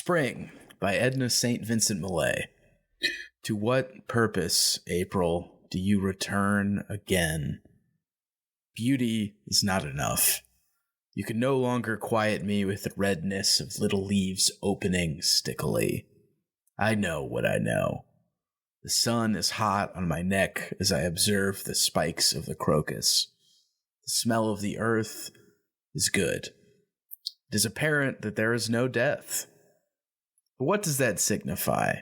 Spring by Edna St. Vincent Millay. To what purpose, April, do you return again? Beauty is not enough. You can no longer quiet me with the redness of little leaves opening stickily. I know what I know. The sun is hot on my neck as I observe the spikes of the crocus. The smell of the earth is good. It is apparent that there is no death. But what does that signify?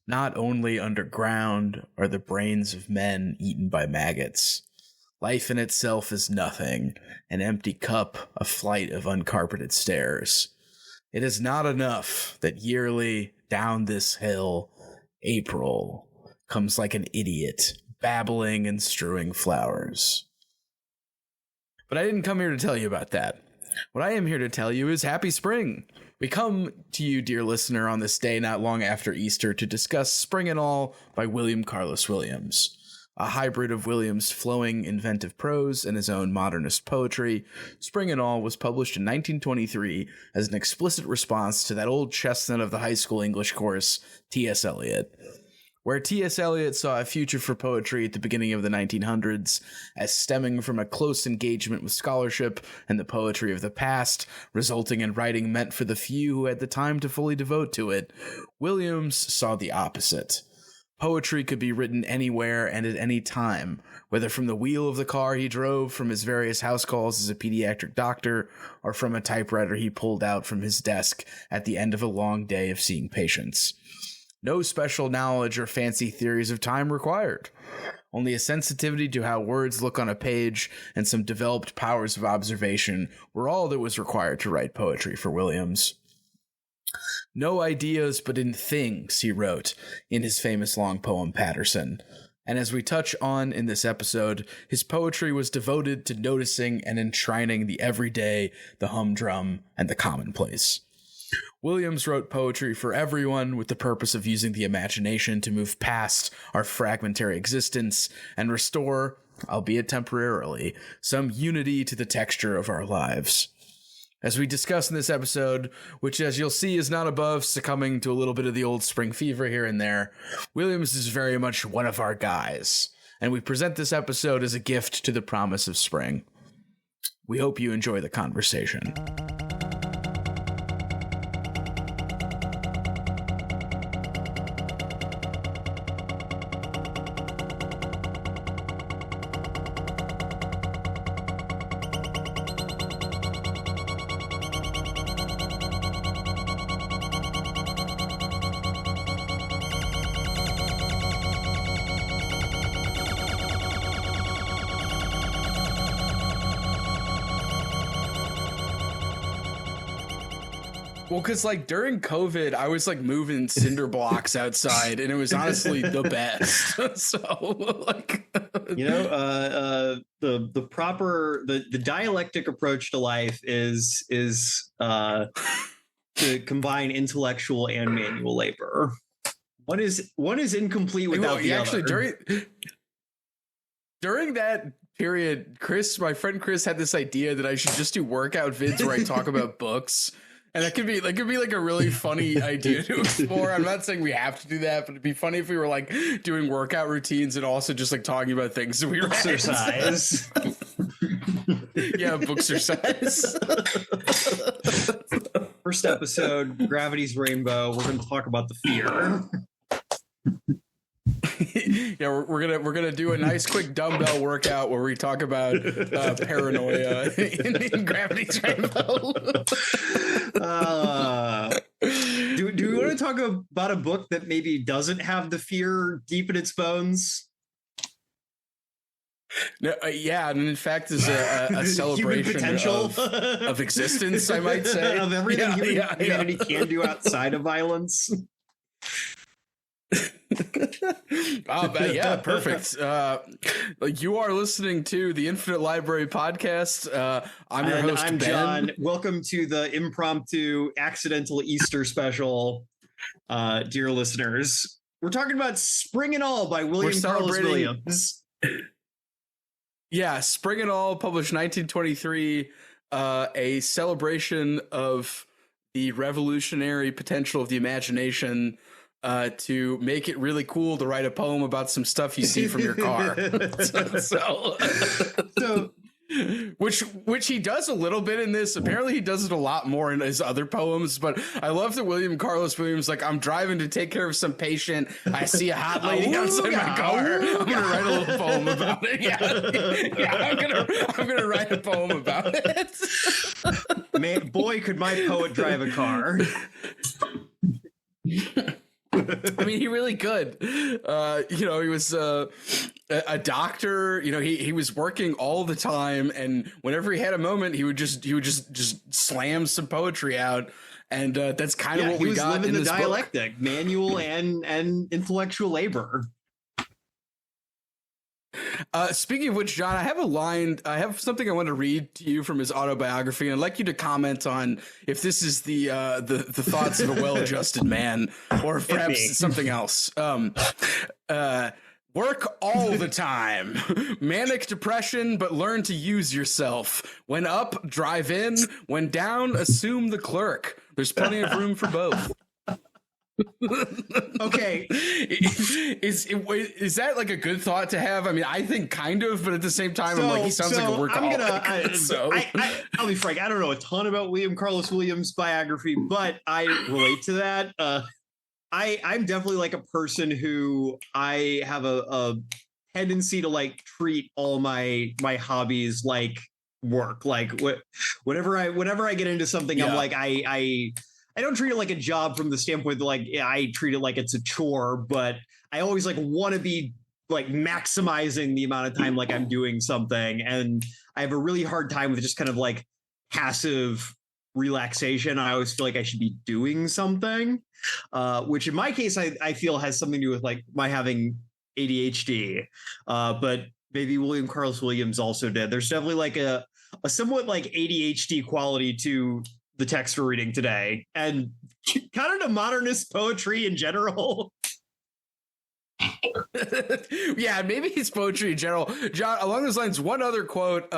Not only underground are the brains of men eaten by maggots. Life in itself is nothing, an empty cup, a flight of uncarpeted stairs. It is not enough that yearly, down this hill, April comes like an idiot, babbling and strewing flowers. But I didn't come here to tell you about that. What I am here to tell you is happy spring. We come to you, dear listener, on this day not long after Easter to discuss Spring and All by William Carlos Williams. A hybrid of Williams' flowing, inventive prose and his own modernist poetry, Spring and All was published in 1923 as an explicit response to that old chestnut of the high school English course, T.S. Eliot. Where T.S. Eliot saw a future for poetry at the beginning of the 1900s as stemming from a close engagement with scholarship and the poetry of the past, resulting in writing meant for the few who had the time to fully devote to it, Williams saw the opposite. Poetry could be written anywhere and at any time, whether from the wheel of the car he drove from his various house calls as a pediatric doctor, or from a typewriter he pulled out from his desk at the end of a long day of seeing patients. No special knowledge or fancy theories of time required. Only a sensitivity to how words look on a page and some developed powers of observation were all that was required to write poetry for Williams. No ideas but in things, he wrote in his famous long poem Patterson. And as we touch on in this episode, his poetry was devoted to noticing and enshrining the everyday, the humdrum, and the commonplace. Williams wrote poetry for everyone with the purpose of using the imagination to move past our fragmentary existence and restore, albeit temporarily, some unity to the texture of our lives. As we discuss in this episode, which as you'll see is not above succumbing to a little bit of the old spring fever here and there, Williams is very much one of our guys, and we present this episode as a gift to the promise of spring. We hope you enjoy the conversation. Well, because like during COVID, I was like moving cinder blocks outside, and it was honestly the best. So, like, the dialectic approach to life is to combine intellectual and manual labor. One is incomplete without the actually, other. During that period, my friend Chris had this idea that I should just do workout vids where I talk about books. And that could be like a really funny idea to explore. I'm not saying we have to do that, but it'd be funny if we were like doing workout routines and also just like talking about things that we read. Exercise. Yeah, booksercise. First episode, Gravity's Rainbow. We're going to talk about the fear. Yeah, we're gonna do a nice quick dumbbell workout where we talk about paranoia in Gravity's Rainbow. Do we want to talk about a book that maybe doesn't have the fear deep in its bones? No, yeah, and in fact is a celebration of existence, I might say, of everything humanity can do outside of violence. Yeah, perfect. You are listening to the Infinite Library Podcast. I'm your host, I'm Ben. John. Welcome to the impromptu accidental Easter special, dear listeners. We're talking about Spring and All by William Carlos Williams. Yeah, Spring and All, published 1923, a celebration of the revolutionary potential of the imagination to make it really cool to write a poem about some stuff you see from your car. so which he does a little bit in this. Apparently he does it a lot more in his other poems, but I love that William Carlos Williams, like, I'm driving to take care of some patient, I see a hot lady outside my car, I'm gonna write a little poem about it. I'm gonna write a poem about it. Man, boy, could my poet drive a car. I mean, he really could. He was a doctor. He was working all the time, and whenever he had a moment, he would just slam some poetry out, and that's kind of what we got in this book. Dialectic, manual and intellectual labor. Speaking of which, John, I have something I want to read to you from his autobiography, and I'd like you to comment on if this is the thoughts of a well-adjusted man, or if perhaps something else. Work all the time. Manic depression, but learn to use yourself. When up, drive in. When down, assume the clerk. There's plenty of room for both. Okay, is that like a good thought to have? I mean, I think kind of, but at the same time, I'm like, he sounds like a workaholic. I'll be frank, I don't know a ton about William Carlos Williams' biography, but I relate to that. I'm definitely like a person who I have a tendency to like treat all my hobbies like work. Like whenever I get into something, I'm like I don't treat it like a job from the standpoint that, like, I treat it like it's a chore, but I always like want to be like maximizing the amount of time like I'm doing something. And I have a really hard time with just kind of like passive relaxation. I always feel like I should be doing something, which in my case, I feel has something to do with like my having ADHD. But maybe William Carlos Williams also did. There's definitely like a somewhat like ADHD quality to the text we're reading today, and kind of to modernist poetry in general. Yeah, maybe it's poetry in general. John, along those lines, one other quote.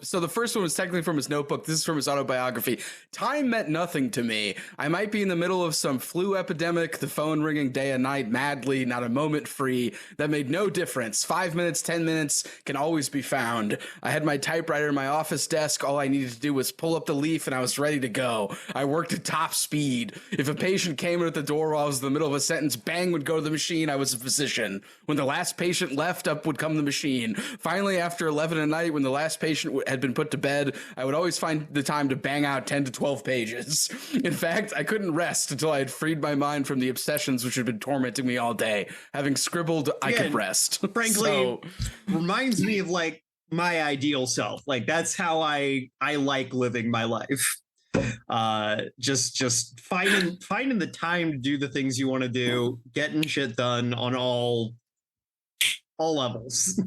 So the first one was technically from his notebook. This is from his autobiography. Time meant nothing to me. I might be in the middle of some flu epidemic, the phone ringing day and night madly, not a moment free. That made no difference. 5 minutes, 10 minutes can always be found. I had my typewriter in my office desk. All I needed to do was pull up the leaf and I was ready to go. I worked at top speed. If a patient came in at the door while I was in the middle of a sentence, bang would go to the machine. I was a physician. When the last patient left, up would come the machine. Finally, after 11 at night, when the last patient had been put to bed, I would always find the time to bang out 10 to 12 pages. In fact, I couldn't rest until I had freed my mind from the obsessions which had been tormenting me all day. Having scribbled, I could rest. Frankly, reminds me of like my ideal self. Like that's how I like living my life. Just finding the time to do the things you want to do, getting shit done on all levels.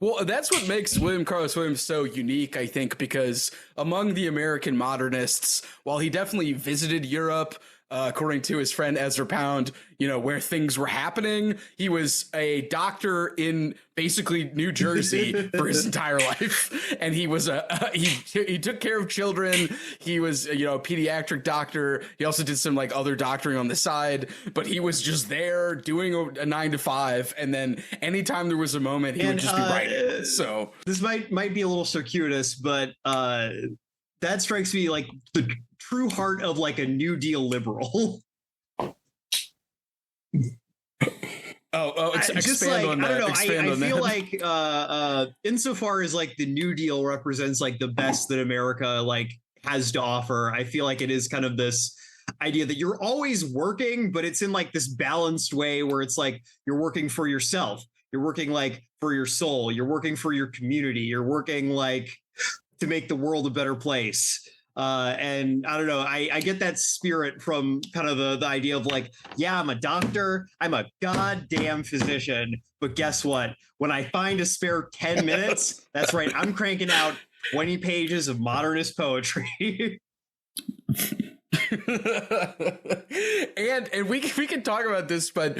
Well, that's what makes William Carlos Williams so unique, I think, because among the American modernists, while he definitely visited Europe, according to his friend Ezra Pound, where things were happening, he was a doctor in basically New Jersey for his entire life. And he was he took care of children. He was, a pediatric doctor. He also did some like other doctoring on the side, but he was just there doing a 9 to 5. And then anytime there was a moment, he would just be writing. So this might be a little circuitous, but that strikes me like the true heart of like a New Deal liberal. Expand on that. I don't know. I feel like insofar as like the New Deal represents like the best that America like has to offer, I feel like it is kind of this idea that you're always working, but it's in like this balanced way where it's like you're working for yourself, you're working like for your soul, you're working for your community, you're working like to make the world a better place. And I don't know, I get that spirit from kind of the idea of like, yeah, I'm a doctor, I'm a goddamn physician, but guess what? When I find a spare 10 minutes, that's right, I'm cranking out 20 pages of modernist poetry. and we can talk about this, but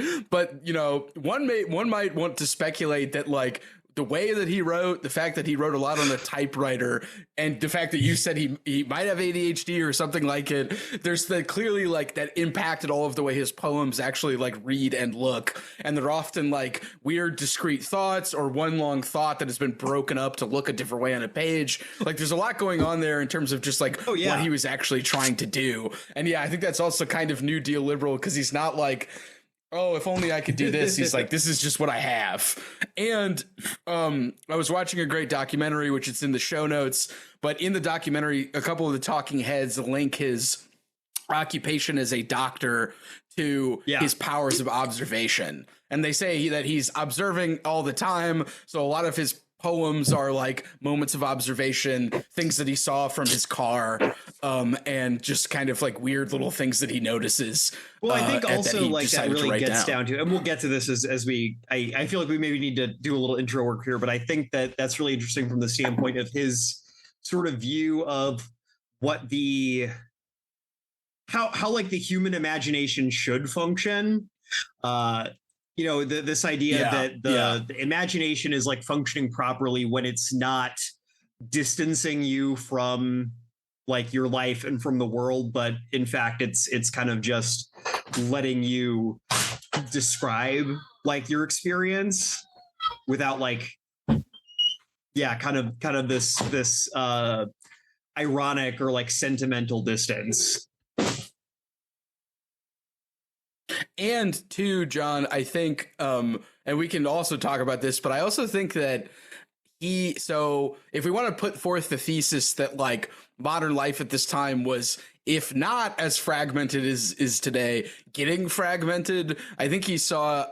one might want to speculate that like the way that he wrote, the fact that he wrote a lot on a typewriter, and the fact that you said he might have ADHD or something like it, there's the clearly like that impacted all of the way his poems actually like read and look. And they're often like weird discrete thoughts or one long thought that has been broken up to look a different way on a page. Like there's a lot going on there in terms of just like what he was actually trying to do. And yeah, I think that's also kind of New Deal liberal, because he's not like, oh, if only I could do this. He's like, this is just what I have. And I was watching a great documentary, which it's in the show notes, but in the documentary, a couple of the talking heads link his occupation as a doctor to his powers of observation. And they say that he's observing all the time. So a lot of his poems are like moments of observation, things that he saw from his car, and just kind of like weird little things that he notices. Well, I think also like that really gets down to, and we'll get to this as we, I feel like we maybe need to do a little intro work here, but I think that that's really interesting from the standpoint of his sort of view of what how like the human imagination should function. This idea that the imagination is like functioning properly when it's not distancing you from like your life and from the world, but in fact it's kind of just letting you describe like your experience without like kind of this ironic or like sentimental distance. And too, John, I think, and we can also talk about this, but I also think that so if we want to put forth the thesis that like modern life at this time was, if not as fragmented as is today, getting fragmented, I think he saw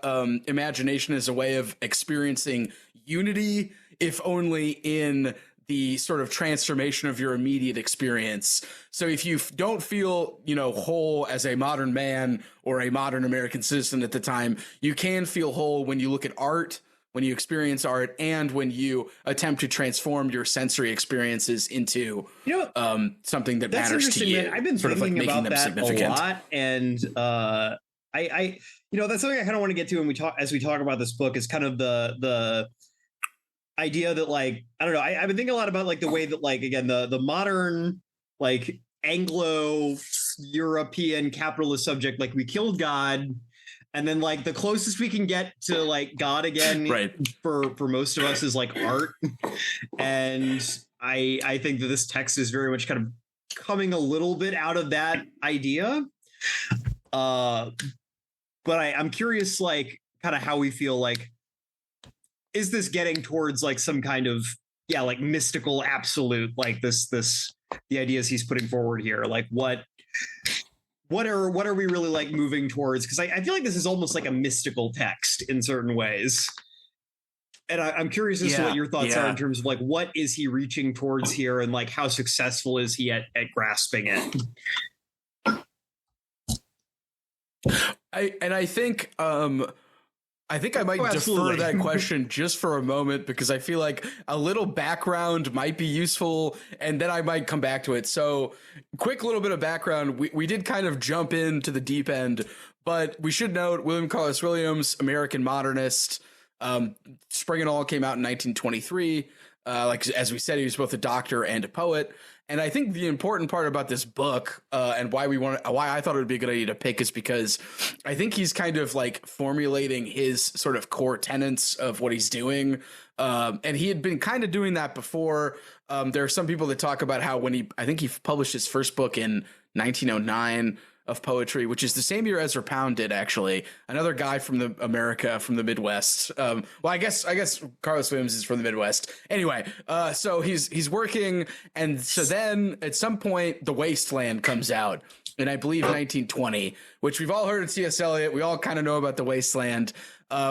imagination as a way of experiencing unity, if only in the sort of transformation of your immediate experience. So if you don't feel, whole as a modern man or a modern American citizen at the time, you can feel whole when you look at art, when you experience art, and when you attempt to transform your sensory experiences into something that matters to you. Man. I've been thinking about that a lot, and I that's something I kind of want to get to when we talk about this book, is kind of the idea that like, I don't know, I've been thinking a lot about like the way that like, again, the modern like Anglo-European capitalist subject, like we killed God, and then like the closest we can get to like God again, right, for most of us is like art. And I think that this text is very much kind of coming a little bit out of that idea. But I'm curious, like kind of how we feel like, is this getting towards like some kind of like mystical absolute, like the ideas he's putting forward here, like what are we really like moving towards? Because I feel like this is almost like a mystical text in certain ways, and I'm curious as to what your thoughts are in terms of like what is he reaching towards here, and like how successful is he at grasping it. I think I might defer that question just for a moment, because I feel like a little background might be useful, and then I might come back to it. So quick little bit of background. We did kind of jump into the deep end, but we should note William Carlos Williams, American modernist. Spring and All came out in 1923. Like, as we said, he was both a doctor and a poet. And I think the important part about this book, and why I thought it would be a good idea to pick, is because I think he's kind of like formulating his sort of core tenets of what he's doing. And he had been kind of doing that before. There are some people that talk about how I think he published his first book in 1909 of poetry, which is the same year Ezra Pound did, actually. Another guy from the Midwest. Well, I guess Carlos Williams is from the Midwest. Anyway, so he's working, and so then at some point The Wasteland comes out, and I believe 1920, which we've all heard of T.S. Eliot. We all kind of know about The Wasteland.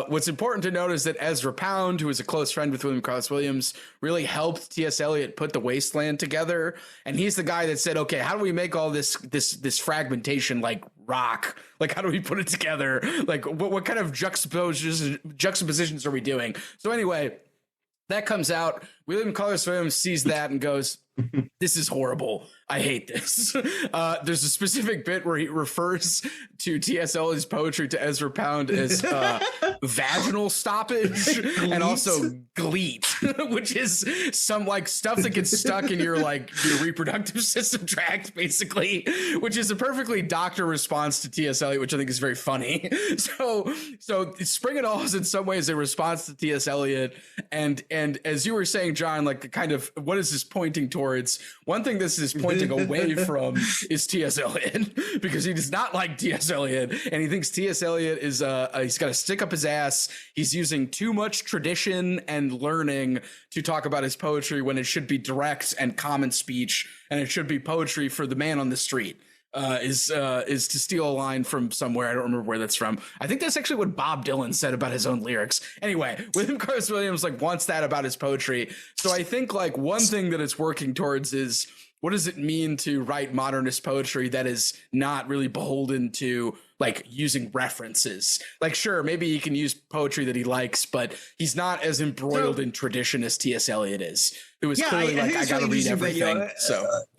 What's important to note is that Ezra Pound, who was a close friend with William Carlos Williams, really helped T.S. Eliot put The Wasteland together. And he's the guy that said, okay, how do we make all this fragmentation like rock? Like, how do we put it together? Like, what kind of juxtapositions are we doing? So anyway, that comes out. William Carlos Williams sees that and goes, This is horrible. I hate this. There's a specific bit where he refers to T.S. Eliot's poetry to Ezra Pound as vaginal stoppage and also gleat, which is some like stuff that gets stuck in your like your reproductive system tract, basically, which is a perfectly doctor response to T.S. Eliot, which I think is very funny. So Spring and All is in some ways a response to T.S. Eliot, and as you were saying, John, like kind of what is this pointing towards? One thing this is pointing away from is T.S. Eliot, because he does not like T.S. Eliot, and he thinks T.S. Eliot is he's got to stick up his ass. He's using too much tradition and learning to talk about his poetry when it should be direct and common speech, and it should be poetry for the man on the street. Is to steal a line from somewhere. I don't remember where that's from. I think that's actually what Bob Dylan said about his own lyrics. Anyway, William Carlos Williams like wants that about his poetry. So I think like one thing that it's working towards is what does it mean to write modernist poetry that is not really beholden to like using references? Like, sure, maybe he can use poetry that he likes, but he's not as embroiled in tradition as T.S. Eliot is. It was clearly like, I got to read everything.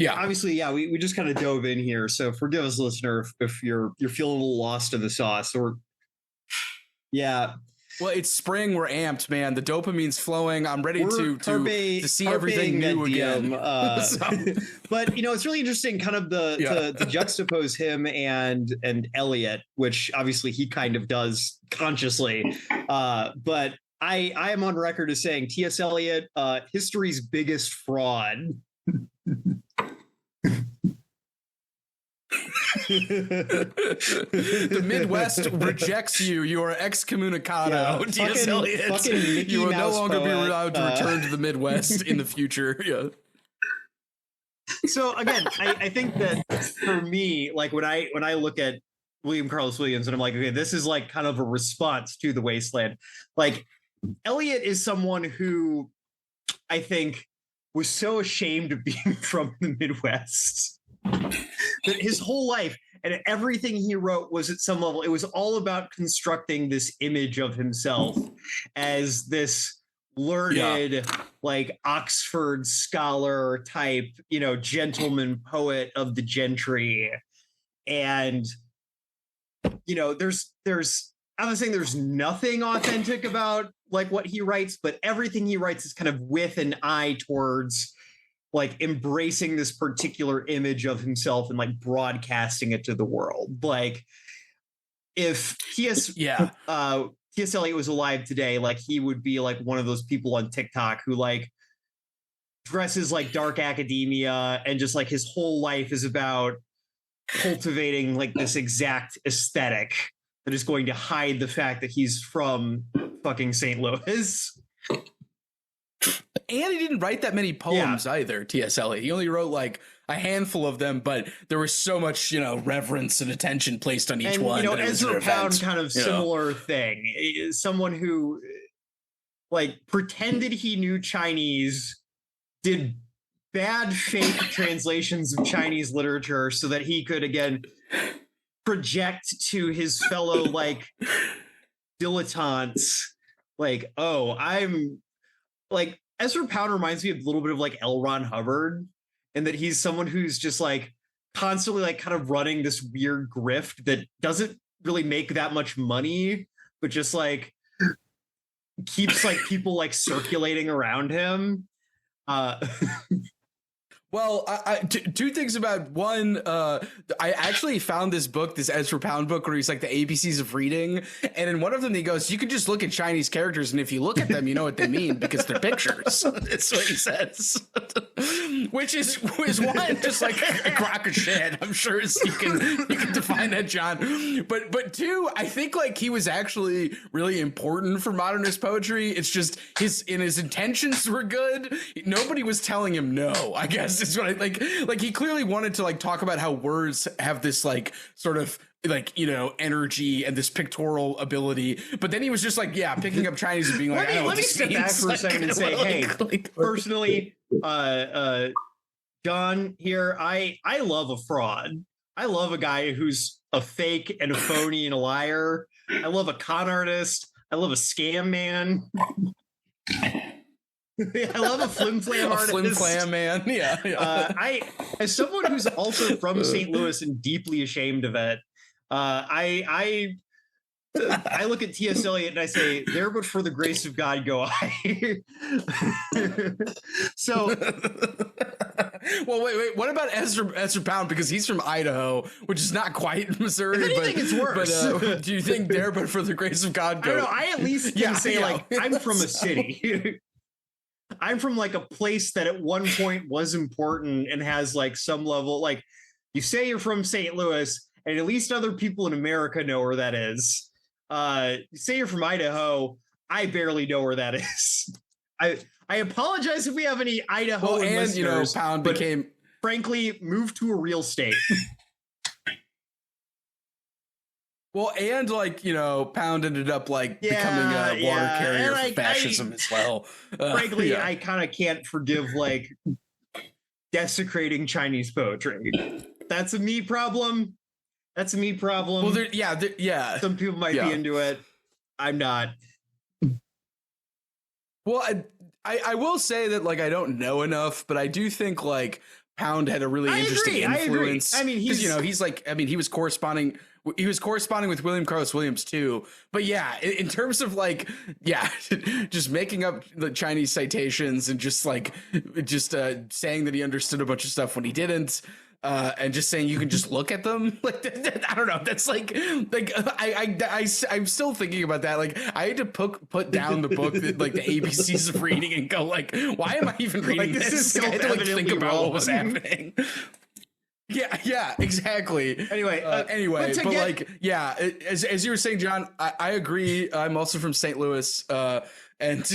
Obviously, we just kind of dove in here. So forgive us, listener, if you're feeling a little lost in the sauce. Or well, it's spring. We're amped, man. The dopamine's flowing. I'm ready to see everything new again. But it's really interesting, kind of to juxtapose him and Eliot, which obviously he kind of does consciously. But I am on record as saying T.S. Eliot, history's biggest fraud. The Midwest rejects you. You are excommunicado, T.S. Eliot. You will no longer be allowed to return to the Midwest in the future. Yeah. So again, I think that for me, like when I look at William Carlos Williams and I'm like, okay, this is like kind of a response to The Wasteland. Like Eliot is someone who I think was so ashamed of being from the Midwest that his whole life and everything he wrote was at some level, it was all about constructing this image of himself as this learned, like Oxford scholar type, gentleman poet of the gentry. And, I'm not saying there's nothing authentic about like what he writes, but everything he writes is kind of with an eye towards like embracing this particular image of himself and like broadcasting it to the world. Like if T.S. Eliot was alive today, like he would be like one of those people on TikTok who like dresses like dark academia and just like his whole life is about cultivating like this exact aesthetic that is going to hide the fact that he's from fucking St. Louis. And he didn't write that many poems either, T.S. Eliot. He only wrote like a handful of them, but there was so much, reverence and attention placed on each one. Ezra Pound, kind of similar thing. Someone who like pretended he knew Chinese, did bad fake translations of Chinese literature so that he could again project to his fellow like dilettantes like, oh, I'm like Ezra Pound reminds me a little bit of like L. Ron Hubbard, and that he's someone who's just like constantly like kind of running this weird grift that doesn't really make that much money, but just like keeps like people like circulating around him. Well, two things about one. I actually found this book, this Ezra Pound book, where he's like the ABCs of reading. And in one of them, he goes, you can just look at Chinese characters. And if you look at them, you know what they mean because they're pictures. That's what he says. Which is one, just like a crock of shit. I'm sure you can define that, John. But two, I think like he was actually really important for modernist poetry. It's just his intentions were good. Nobody was telling him no, I guess. Is what I like he clearly wanted to like talk about how words have this like sort of like energy and this pictorial ability, but then he was just like picking up Chinese and being like, let me step back for a second and say, hey, personally, John here, I love a fraud. I love a guy who's a fake and a phony and a liar. I love a con artist. I love a scam man. I love a flim flam artist. Flim flam man. Yeah. I, as someone who's also from St. Louis and deeply ashamed of it, I look at T.S. Eliot and I say, "There, but for the grace of God, go I." So, well, wait. What about Ezra Pound? Because he's from Idaho, which is not quite Missouri. If anything, it's worse. But do you think "There, but for the grace of God"? I don't know. I at least can say like I'm from a city. I'm from like a place that at one point was important and has like some level. Like you say you're from St. Louis, and at least other people in America know where that is. Say you're from Idaho, I barely know where that is. I apologize if we have any Idaho listeners, you know, Pound became frankly moved to a real state. Well, and like, you know, Pound ended up like becoming a water carrier for fascism as well. Frankly, I kind of can't forgive like desecrating Chinese poetry. That's a me problem. That's a me problem. Well, yeah. Some people might be into it. I'm not. Well, I will say that like I don't know enough, but I do think like Pound had a really interesting influence. I mean, he was corresponding with William Carlos Williams too. But yeah, in terms of like, just making up the Chinese citations and just saying that he understood a bunch of stuff when he didn't. And just saying you can just look at them, like I don't know. That's like I'm still thinking about that. Like I had to put down the book that like the ABCs of reading and go like, why am I even reading this? I had to like think about what was happening. Yeah, exactly. Anyway, as you were saying, John, I agree. I'm also from St. Louis, and.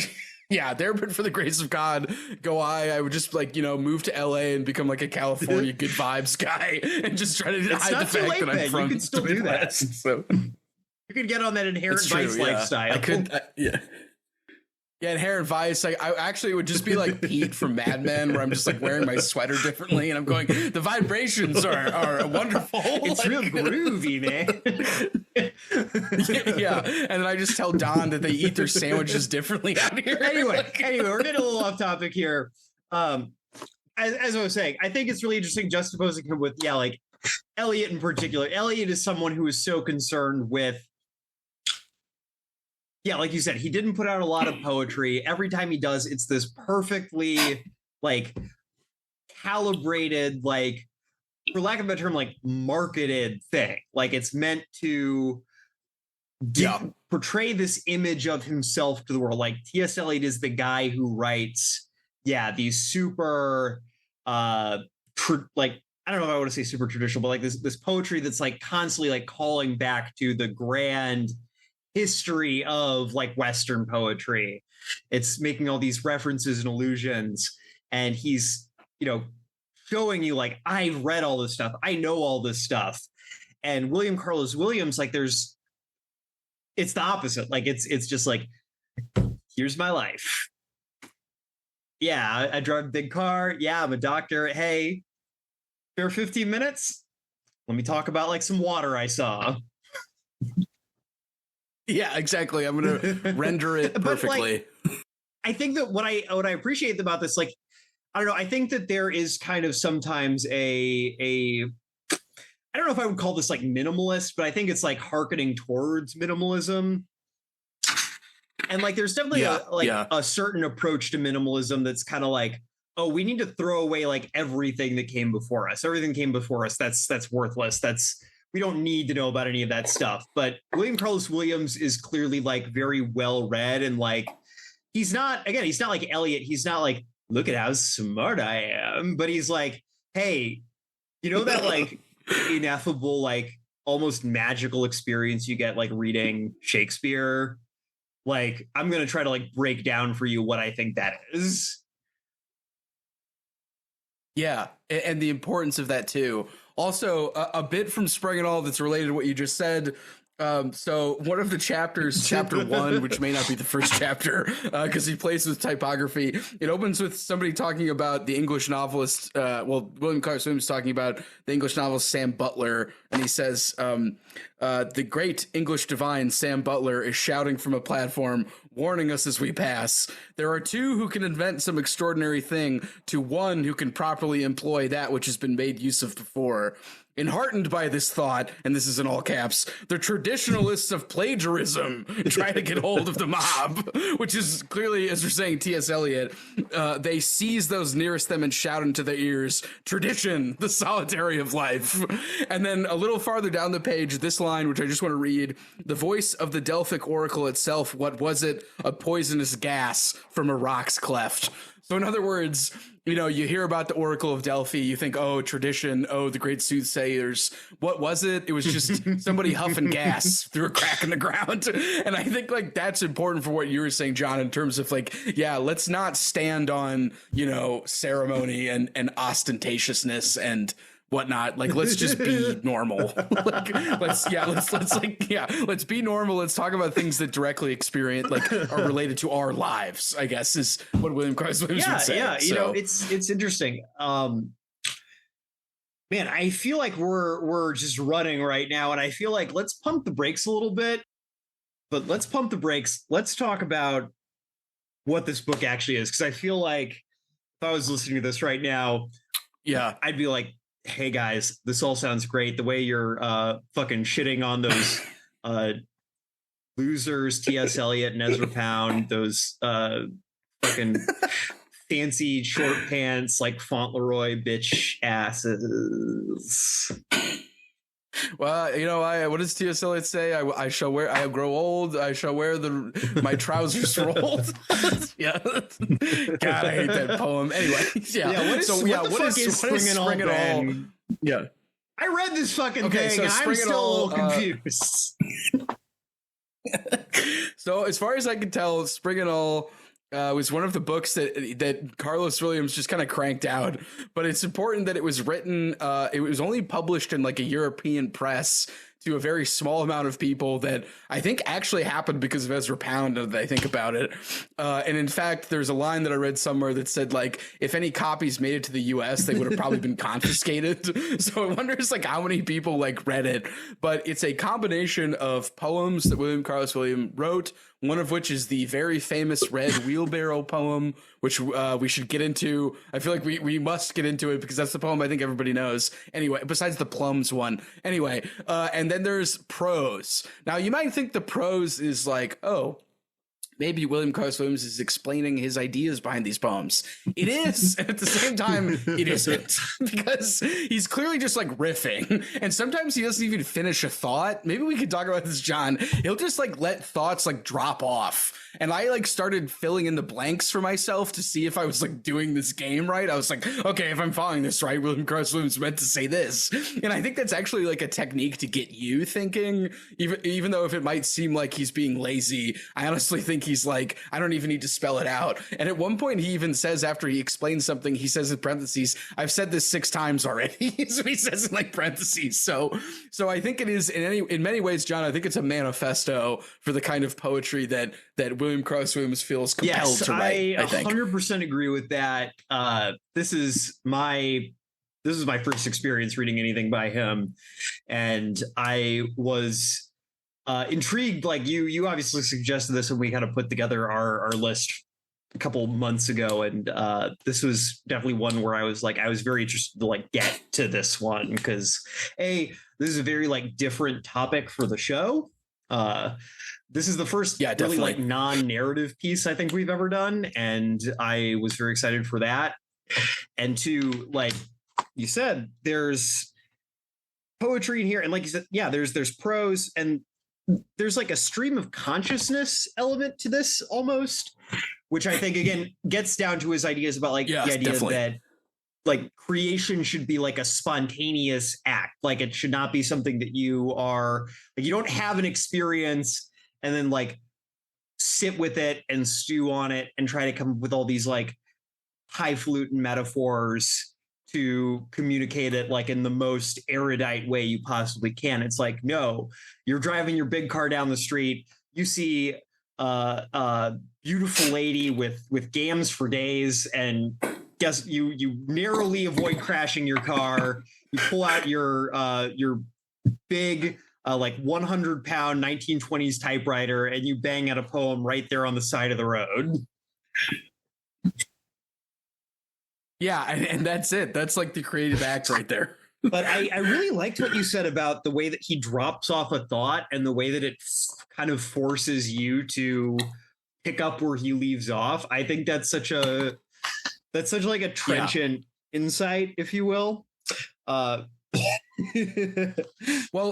Yeah, there, but for the grace of God, go I would just like, you know, move to LA and become like a California good vibes guy and just try to hide the fact that I'm from. You could still do that. So you could get on that Inherent Vice lifestyle. I could, Yeah, Inherent Vice. I actually would just be like Pete from Mad Men, where I'm just like wearing my sweater differently, and I'm going. The vibrations are wonderful. It's real groovy, man. yeah, and then I just tell Don that they eat their sandwiches differently out here. Anyway, we're getting a little off topic here. As I was saying, I think it's really interesting juxtaposing him with like Eliot in particular. Eliot is someone who is so concerned with. Yeah, like you said, he didn't put out a lot of poetry. Every time he does, it's this perfectly like calibrated, like for lack of a term, like marketed thing. Like it's meant to portray this image of himself to the world. Like T.S. Eliot is the guy who writes, these super, like I don't know if I want to say super traditional, but like this poetry that's like constantly like calling back to the grand history of like Western poetry. It's making all these references and allusions, and he's, you know, showing you like, I read all this stuff, I know all this stuff. And William Carlos Williams, like it's the opposite. Like it's just like, here's my life. Yeah, I drive a big car. Yeah, I'm a doctor. Hey, spare 15 minutes? Let me talk about like some water I saw. Yeah, exactly. I'm going to render it perfectly. Like, I think that what I appreciate about this, like, I don't know, I think that there is kind of sometimes I don't know if I would call this like minimalist, but I think it's like hearkening towards minimalism. And like, there's definitely a certain approach to minimalism that's kind of like, oh, we need to throw away like everything that came before us. Everything came before us. That's worthless. We don't need to know about any of that stuff. But William Carlos Williams is clearly like very well read, and like he's not like Eliot. He's not like, look at how smart I am. But he's like, hey, you know that like ineffable, like almost magical experience you get like reading Shakespeare? Like, I'm gonna try to like break down for you what I think that is. Yeah, and the importance of that too. Also, a bit from Spring and All that's related to what you just said. So one of the chapters, chapter 1, which may not be the first chapter because he plays with typography, it opens with somebody talking about the English novelist. William Carlos Williams talking about the English novelist Sam Butler. And he says, the great English divine Sam Butler is shouting from a platform, warning us as we pass. There are two who can invent some extraordinary thing to one who can properly employ that which has been made use of before. Enheartened by this thought, and this is in all caps, the traditionalists of plagiarism try to get hold of the mob, which is clearly, as we're saying, T.S. Eliot. They seize those nearest them and shout into their ears, tradition, the solitary of life. And then a little farther down the page, this line, which I just want to read, the voice of the Delphic oracle itself, what was it? A poisonous gas from a rock's cleft. So in other words, you know, you hear about the Oracle of Delphi, you think, oh, tradition, oh, the great soothsayers. What was it? It was just somebody huffing gas through a crack in the ground. And I think like that's important for what you were saying, John, in terms of like, yeah, let's not stand on, you know, ceremony and ostentatiousness and whatnot. Like, let's just be normal. Let's be normal. Let's talk about things that directly experience, like, are related to our lives, I guess, is what William Carlos Williams would say. Yeah, you know, it's interesting. Man, I feel like we're just running right now, and I feel like let's pump the brakes a little bit. But let's pump the brakes. Let's talk about what this book actually is, because I feel like if I was listening to this right now, yeah, I'd be like, hey guys, this all sounds great. The way you're fucking shitting on those losers, T.S. Eliot and Ezra Pound, those fucking fancy short pants like Fauntleroy bitch asses. Well, you know, what does T.S. Eliot say? I shall wear. I grow old. I shall wear my trousers rolled. Yeah. God, I hate that poem. Anyway, yeah. What is Spring and All? Yeah. I read this fucking thing, and I'm still confused. So, as far as I can tell, Spring and All was one of the books that Carlos Williams just kind of cranked out. But it's important that it was written, it was only published in like a European press to a very small amount of people that I think actually happened because of Ezra Pound, now that I think about it. And in fact, there's a line that I read somewhere that said, like, if any copies made it to the US, they would have probably been confiscated. So I wonder like how many people like read it. But it's a combination of poems that William Carlos Williams wrote, one of which is the very famous Red Wheelbarrow poem, which we should get into. I feel like we must get into it because that's the poem I think everybody knows. Anyway, besides the plums one. Anyway, and then there's prose. Now, you might think the prose is like, oh, maybe William Carlos Williams is explaining his ideas behind these poems. It is, and at the same time, it isn't, because he's clearly just like riffing, and sometimes he doesn't even finish a thought. Maybe we could talk about this, John. He'll just like let thoughts like drop off. And I like started filling in the blanks for myself to see if I was like doing this game right. I was like, okay, if I'm following this right, William Carlos Williams meant to say this. And I think that's actually like a technique to get you thinking, even though if it might seem like he's being lazy, I honestly think he's like, I don't even need to spell it out. And at one point he even says, after he explains something, he says in parentheses, I've said this 6 times already. So he says in like parentheses. So I think it is in many ways, John, I think it's a manifesto for the kind of poetry that William Carlos Williams feels compelled to write. I think 100% agree with that. This is my first experience reading anything by him, and I was intrigued. Like you obviously suggested this when we kind of put together our list a couple months ago, and this was definitely one where I was very interested to like get to this one because this is a very like different topic for the show. This is the first really like non-narrative piece I think we've ever done, and I was very excited for that. And to like you said, there's poetry in here, and like you said, there's prose, and there's like a stream of consciousness element to this almost, which I think again gets down to his ideas about like the idea that like creation should be like a spontaneous act. Like it should not be something that you are like, you don't have an experience and then like sit with it and stew on it and try to come up with all these like highfalutin metaphors to communicate it like in the most erudite way you possibly can. It's like, no, you're driving your big car down the street. You see a beautiful lady with gams for days, and guess you narrowly avoid crashing your car. You pull out your big like 100-pound 1920s typewriter and you bang out a poem right there on the side of the road. Yeah, and that's it. That's like the creative act right there. But I really liked what you said about the way that he drops off a thought and the way that it kind of forces you to pick up where he leaves off. I think that's such like a trenchant insight, if you will. Well,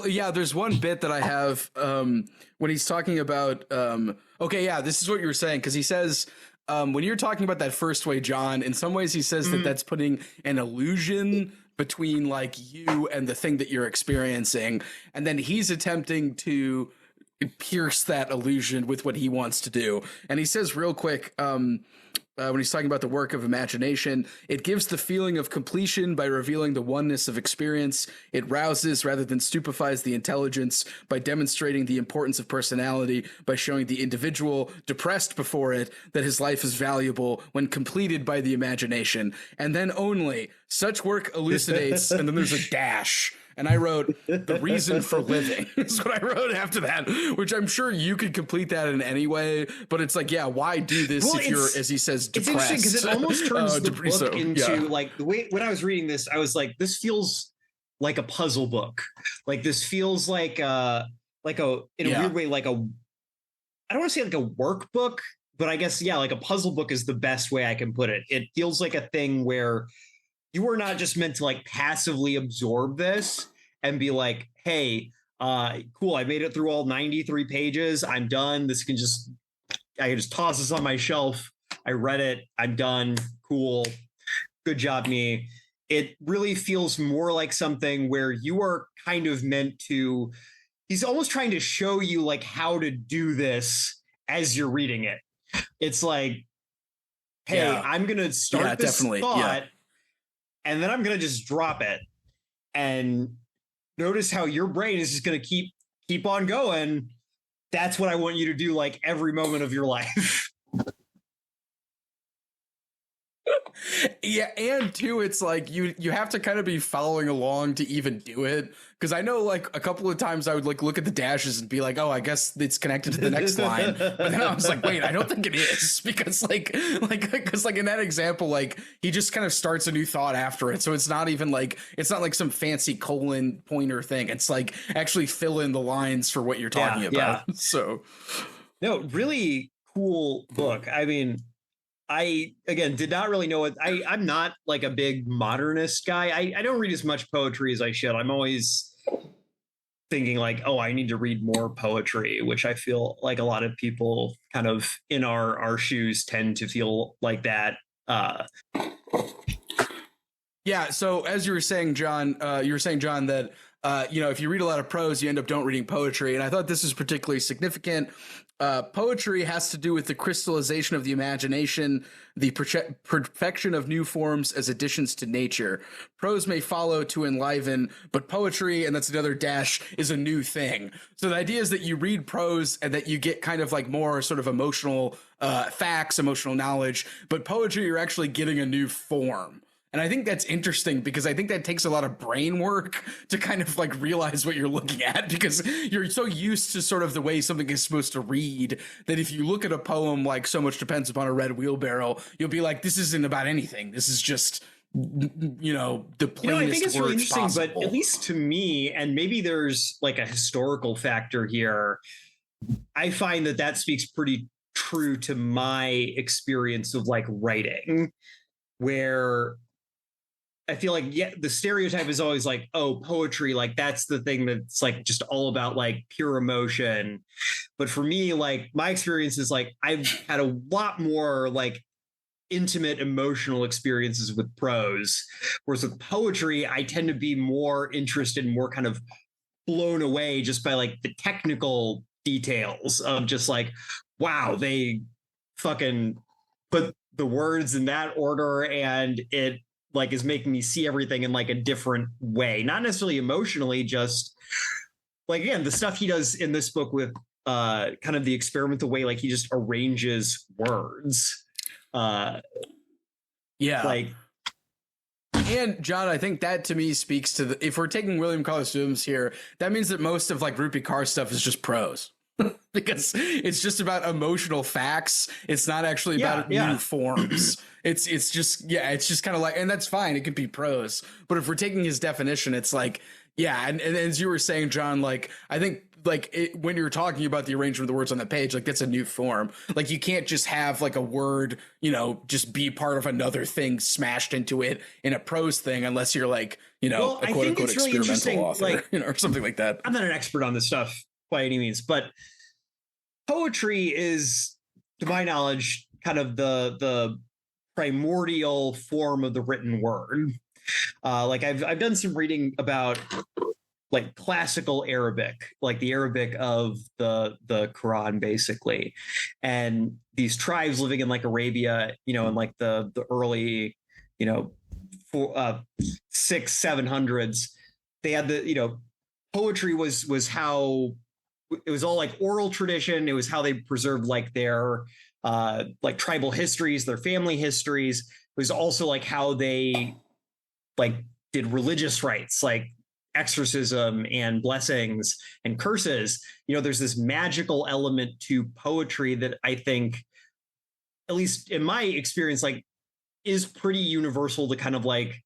yeah, there's one bit that I have when he's talking about this is what you were saying, because he says when you're talking about that first way, John, in some ways he says that that's putting an illusion between like you and the thing that you're experiencing, and then he's attempting to pierce that illusion with what he wants to do. And he says real quick, when he's talking about the work of imagination, it gives the feeling of completion by revealing the oneness of experience. It rouses rather than stupefies the intelligence by demonstrating the importance of personality, by showing the individual depressed before it that his life is valuable when completed by the imagination. And then only such work elucidates, and then there's a dash. And I wrote, the reason for living is what I wrote after that, which I'm sure you could complete that in any way. But it's like, yeah, why do this if you're, as he says, depressed? It's interesting because it almost turns the book into like the way when I was reading this, I was like, this feels like a puzzle book. Like this feels like a weird way, like I don't want to say like a workbook, but I guess, yeah, like a puzzle book is the best way I can put it. It feels like a thing where you are not just meant to like passively absorb this and be like, hey, cool, I made it through all 93 pages. I'm done. I can just toss this on my shelf. I read it. I'm done. Cool. Good job, me. It really feels more like something where you are kind of meant to, he's almost trying to show you like how to do this as you're reading it. It's like, hey, I'm going to start this thought. And then I'm going to just drop it and notice how your brain is just going to keep on going. That's what I want you to do like every moment of your life. Yeah, and too, it's like you have to kind of be following along to even do it. Because I know like a couple of times I would like look at the dashes and be like, oh, I guess it's connected to the next line. But then I was like, wait, I don't think it is, because because in that example, like he just kind of starts a new thought after it. So it's not even like some fancy colon pointer thing. It's like actually fill in the lines for what you're talking about. Yeah. So no, really cool book. I mean, I, again, did not really know it. I'm not like a big modernist guy. I don't read as much poetry as I should. I'm always thinking like, oh, I need to read more poetry, which I feel like a lot of people kind of in our shoes tend to feel like that. Yeah. So as you were saying, John, that, if you read a lot of prose, you end up don't reading poetry. And I thought this is particularly significant. Poetry has to do with the crystallization of the imagination, the perfection of new forms as additions to nature. Prose may follow to enliven, but poetry, and that's another dash, is a new thing. So the idea is that you read prose and that you get kind of like more sort of emotional facts, emotional knowledge, but poetry, you're actually getting a new form. And I think that's interesting because I think that takes a lot of brain work to kind of like realize what you're looking at, because you're so used to sort of the way something is supposed to read that if you look at a poem like So Much Depends Upon a Red Wheelbarrow, you'll be like, this isn't about anything. This is just, the plainest I think it's really interesting, possible. But at least to me, and maybe there's like a historical factor here, I find that speaks pretty true to my experience of like writing, where I feel like, the stereotype is always like, oh, poetry, like that's the thing that's like just all about like pure emotion. But for me, like my experience is like I've had a lot more like intimate emotional experiences with prose, whereas with poetry, I tend to be more interested, more kind of blown away just by like the technical details of just like, wow, they fucking put the words in that order, and it like is making me see everything in like a different way, not necessarily emotionally, just like, again, the stuff he does in this book with kind of the experimental way, like he just arranges words. Yeah. Like And John, I think that to me speaks to the, if we're taking William Carlos Williams here, that means that most of like Rupi Kaur stuff is just prose. Because it's just about emotional facts. It's not actually about new forms. It's just kind of like, and that's fine. It could be prose. But if we're taking his definition, it's like, yeah. And as you were saying, John, like, I think like when you're talking about the arrangement of the words on the page, like that's a new form. Like you can't just have like a word, you know, just be part of another thing smashed into it in a prose thing, unless you're like, you know, a quote unquote really experimental author, like, you know, or something like that. I'm not an expert on this stuff by any means, but poetry is, to my knowledge, kind of the primordial form of the written word. Like I've done some reading about like classical Arabic, like the Arabic of the Quran, basically, and these tribes living in like Arabia, you know, in like the early, you know, 600-700s. They had the, you know, poetry was how it was all like oral tradition. It was how they preserved like their like tribal histories, their family histories. It was also like how they like did religious rites, like exorcism and blessings and curses. You know, there's this magical element to poetry that I think, at least in my experience, like is pretty universal to kind of like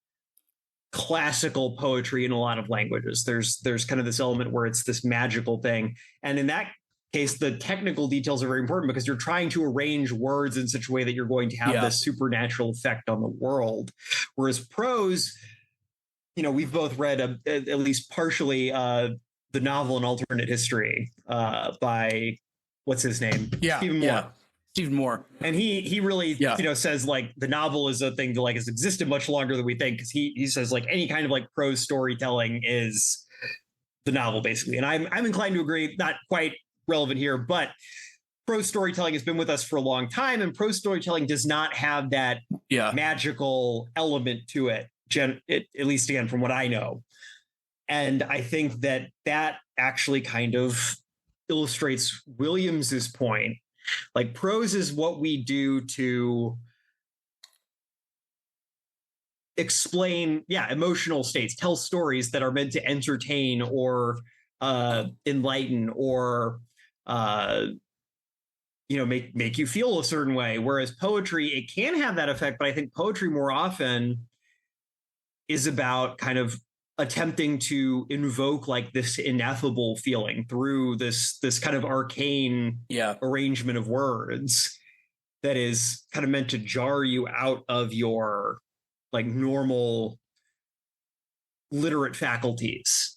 classical poetry in a lot of languages. There's kind of this element where it's this magical thing. And in that case, the technical details are very important because you're trying to arrange words in such a way that you're going to have this supernatural effect on the world. Whereas prose, you know, we've both read at least partially the novel An Alternate History by, what's his name? Stephen Moore. Yeah. Stephen Moore. And he really, you know, says like the novel is a thing that like has existed much longer than we think, because he says like any kind of like prose storytelling is the novel, basically. And I'm inclined to agree, not quite relevant here, but prose storytelling has been with us for a long time, and prose storytelling does not have that magical element to it, at least again from what I know. And I think that actually kind of illustrates Williams's point. Like prose is what we do to explain, emotional states, tell stories that are meant to entertain or enlighten or make you feel a certain way. Whereas poetry, it can have that effect, but I think poetry more often is about kind of attempting to invoke like this ineffable feeling through this kind of arcane arrangement of words that is kind of meant to jar you out of your like normal literate faculties.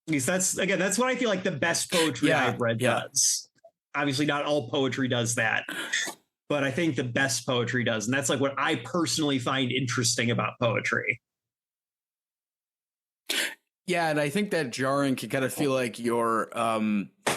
At least that's what I feel like the best poetry I've read does. Obviously not all poetry does that, but I think the best poetry does. And that's like what I personally find interesting about poetry. Yeah, and I think that jarring can kind of feel like you're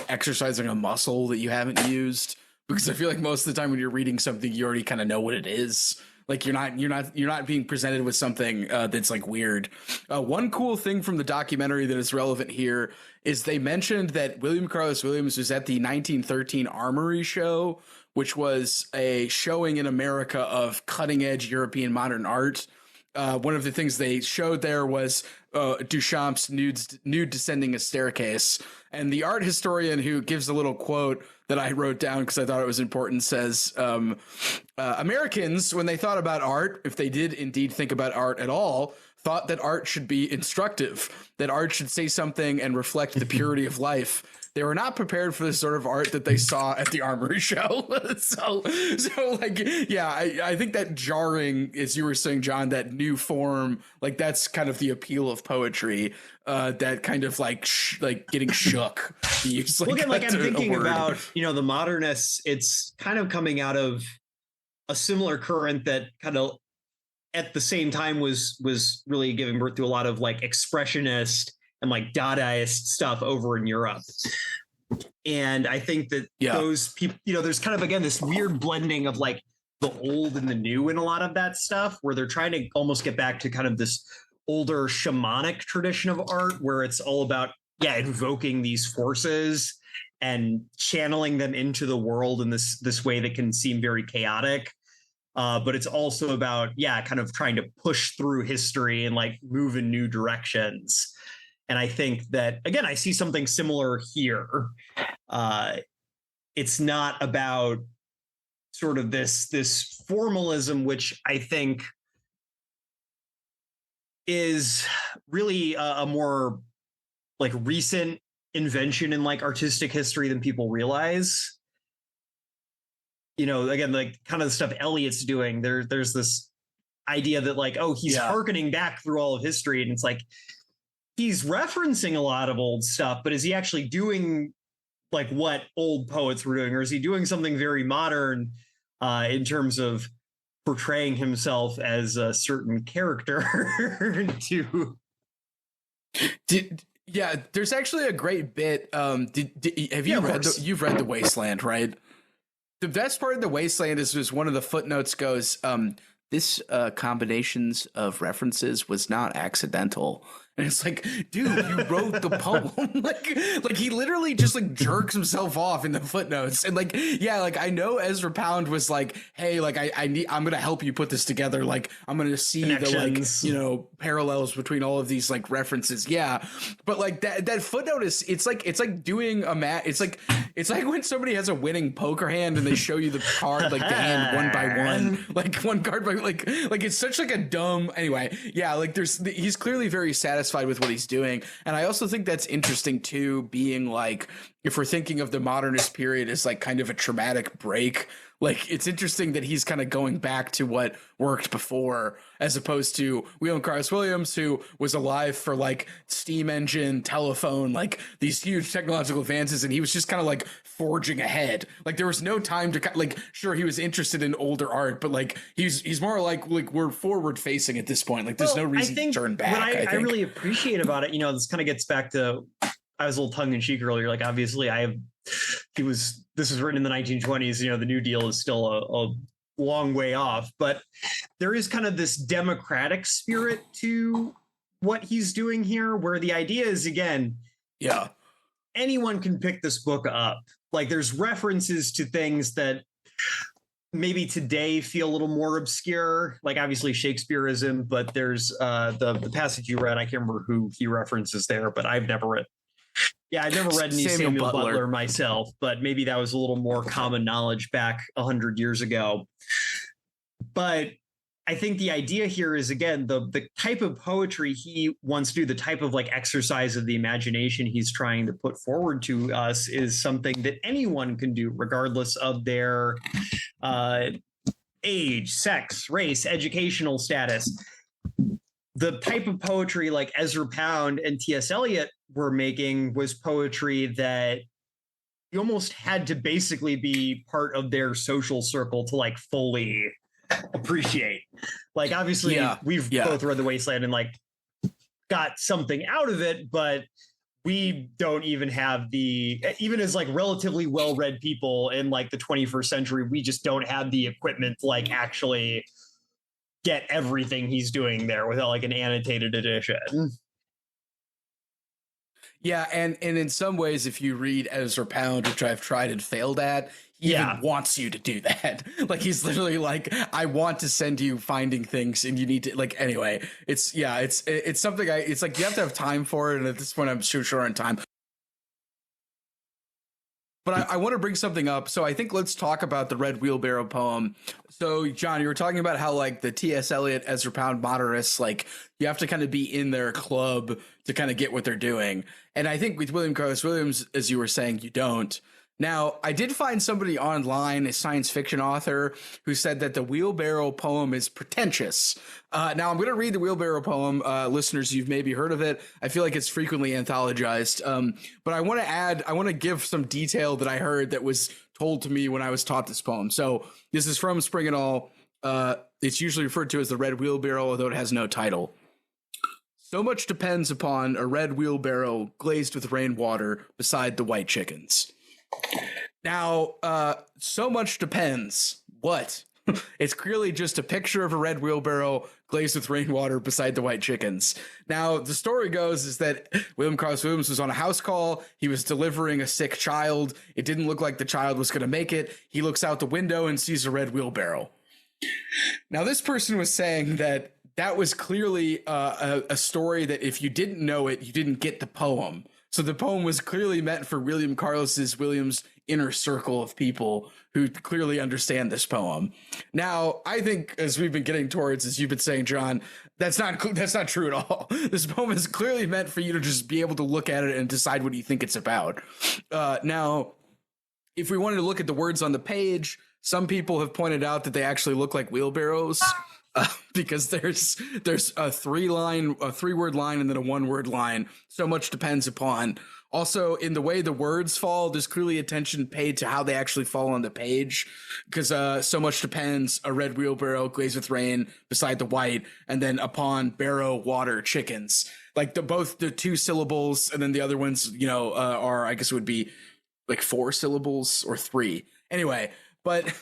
exercising a muscle that you haven't used, because I feel like most of the time when you're reading something, you already kind of know what it is. Like you're not being presented with something that's like weird. One cool thing from the documentary that is relevant here is they mentioned that William Carlos Williams was at the 1913 Armory Show, which was a showing in America of cutting edge European modern art. One of the things they showed there was Duchamp's nude descending a staircase. And the art historian who gives a little quote that I wrote down because I thought it was important says, Americans, when they thought about art, if they did indeed think about art at all, thought that art should be instructive, that art should say something and reflect the purity of life. They were not prepared for the sort of art that they saw at the Armory Show. so like, yeah, I think that jarring, as you were saying, John, that new form, like that's kind of the appeal of poetry. That kind of like getting shook. Use, like, well, again, like I'm thinking about, the modernists. It's kind of coming out of a similar current that kind of at the same time was really giving birth to a lot of like expressionist and like Dadaist stuff over in Europe. And I think that those people, there's kind of, again, this weird blending of like the old and the new in a lot of that stuff, where they're trying to almost get back to kind of this older shamanic tradition of art, where it's all about, invoking these forces and channeling them into the world in this way that can seem very chaotic. But it's also about, kind of trying to push through history and like move in new directions. And I think that, again, I see something similar here. It's not about sort of this formalism, which I think is really a more like recent invention in like artistic history than people realize. Again, like kind of the stuff Eliot's doing, there's this idea that like, oh, he's hearkening back through all of history, and it's like he's referencing a lot of old stuff, but is he actually doing like what old poets were doing, or is he doing something very modern in terms of portraying himself as a certain character to there's actually a great bit. Have you you've read The Wasteland, right? The best part of The Wasteland is one of the footnotes goes, this combinations of references was not accidental. And it's like, dude, you wrote the poem. like he literally just like jerks himself off in the footnotes. And like, I know Ezra Pound was like, hey, like I'm going to help you put this together. Like, I'm going to see the like, parallels between all of these like references. Yeah. But like that footnote is, it's like doing it's like when somebody has a winning poker hand and they show you the card, like the hand one by one, like one card by like it's such like a dumb, anyway. Yeah. Like he's clearly very satisfied with what he's doing. And I also think that's interesting too, being like, if we're thinking of the modernist period as like kind of a traumatic break, like it's interesting that he's kind of going back to what worked before, as opposed to William Carlos Williams, who was alive for like steam engine, telephone, like these huge technological advances, and he was just kind of like forging ahead. Like there was no time to like, sure, he was interested in older art, but like he's more like we're forward facing at this point. Like there's no reason to turn back. What I really appreciate about it, this kind of gets back to, I was a little tongue in cheek earlier. Like obviously this was written in the 1920s. The New Deal is still a long way off, but there is kind of this democratic spirit to what he's doing here, where the idea is, again, anyone can pick this book up. Like there's references to things that maybe today feel a little more obscure, like obviously Shakespeareism, but there's the passage you read, I can't remember who he references there, but I've never read any Samuel Butler myself, but maybe that was a little more common knowledge back 100 years ago. But I think the idea here is, again, the type of poetry he wants to do, the type of like exercise of the imagination he's trying to put forward to us is something that anyone can do, regardless of their age, sex, race, educational status. The type of poetry like Ezra Pound and T.S. Eliot were making was poetry that you almost had to basically be part of their social circle to like fully appreciate. Like obviously we've both read The Wasteland and like got something out of it, but we don't even have even as like relatively well-read people in like the 21st century, we just don't have the equipment to like actually get everything he's doing there without like an annotated edition. Yeah, and in some ways, if you read Ezra Pound, which I've tried and failed at, he even wants you to do that. Like he's literally like, I want to send you finding things, and you need to like. Anyway, it's something. It's like you have to have time for it, and at this point, I'm sure short on time. But I want to bring something up. So I think let's talk about the Red Wheelbarrow poem. So, John, you were talking about how like the T.S. Eliot, Ezra Pound modernists, like you have to kind of be in their club to kind of get what they're doing. And I think with William Carlos Williams, as you were saying, you don't. Now, I did find somebody online, a science fiction author, who said that the wheelbarrow poem is pretentious. Now, I'm going to read the wheelbarrow poem. Listeners, you've maybe heard of it. I feel like it's frequently anthologized. But I want to give some detail that I heard that was told to me when I was taught this poem. So this is from Spring and All. It's usually referred to as the Red Wheelbarrow, although it has no title. So much depends upon a red wheelbarrow glazed with rainwater beside the white chickens. Now, so much depends. What? It's clearly just a picture of a red wheelbarrow glazed with rainwater beside the white chickens. Now, the story goes is that William Carlos Williams was on a house call. He was delivering a sick child. It didn't look like the child was going to make it. He looks out the window and sees a red wheelbarrow. Now, this person was saying that was clearly a story that if you didn't know it, you didn't get the poem. So the poem was clearly meant for William's inner circle of people who clearly understand this poem. Now, I think, as we've been getting towards, as you've been saying, John, that's not true at all. This poem is clearly meant for you to just be able to look at it and decide what you think it's about. Now, if we wanted to look at the words on the page, some people have pointed out that they actually look like wheelbarrows. Because there's a 3-word line and then a 1-word line. So much depends upon. Also, in the way the words fall, there's clearly attention paid to how they actually fall on the page, because so much depends. A red wheelbarrow glazed with rain beside the white, and then upon barrow water chickens. Like both the 2 syllables, and then the other ones, are, I guess it would be like 4 syllables or 3. Anyway. But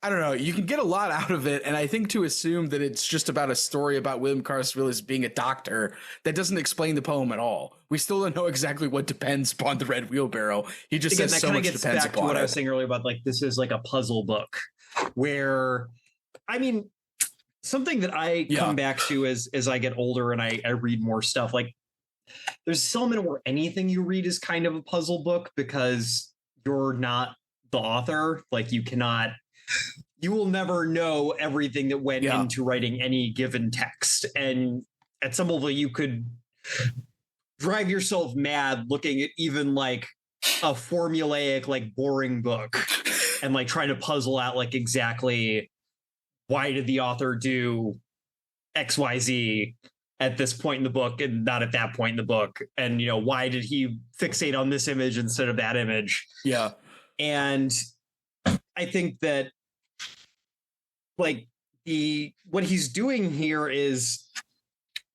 I don't know, you can get a lot out of it. And I think to assume that it's just about a story about William Carlos Williams being a doctor, that doesn't explain the poem at all. We still don't know exactly what depends upon the red wheelbarrow. He just says so much depends upon it. That kind of gets back to what I was saying earlier about, like, this is like a puzzle book where, I mean, something that I come back to as I get older and I read more stuff, like there's some in where anything you read is kind of a puzzle book because you're not the author. Like you will never know everything that went into writing any given text. And at some level you could drive yourself mad looking at even like a formulaic, like boring book and like trying to puzzle out like exactly why did the author do XYZ at this point in the book and not at that point in the book. And, why did he fixate on this image instead of that image? Yeah. And I think that like what he's doing here is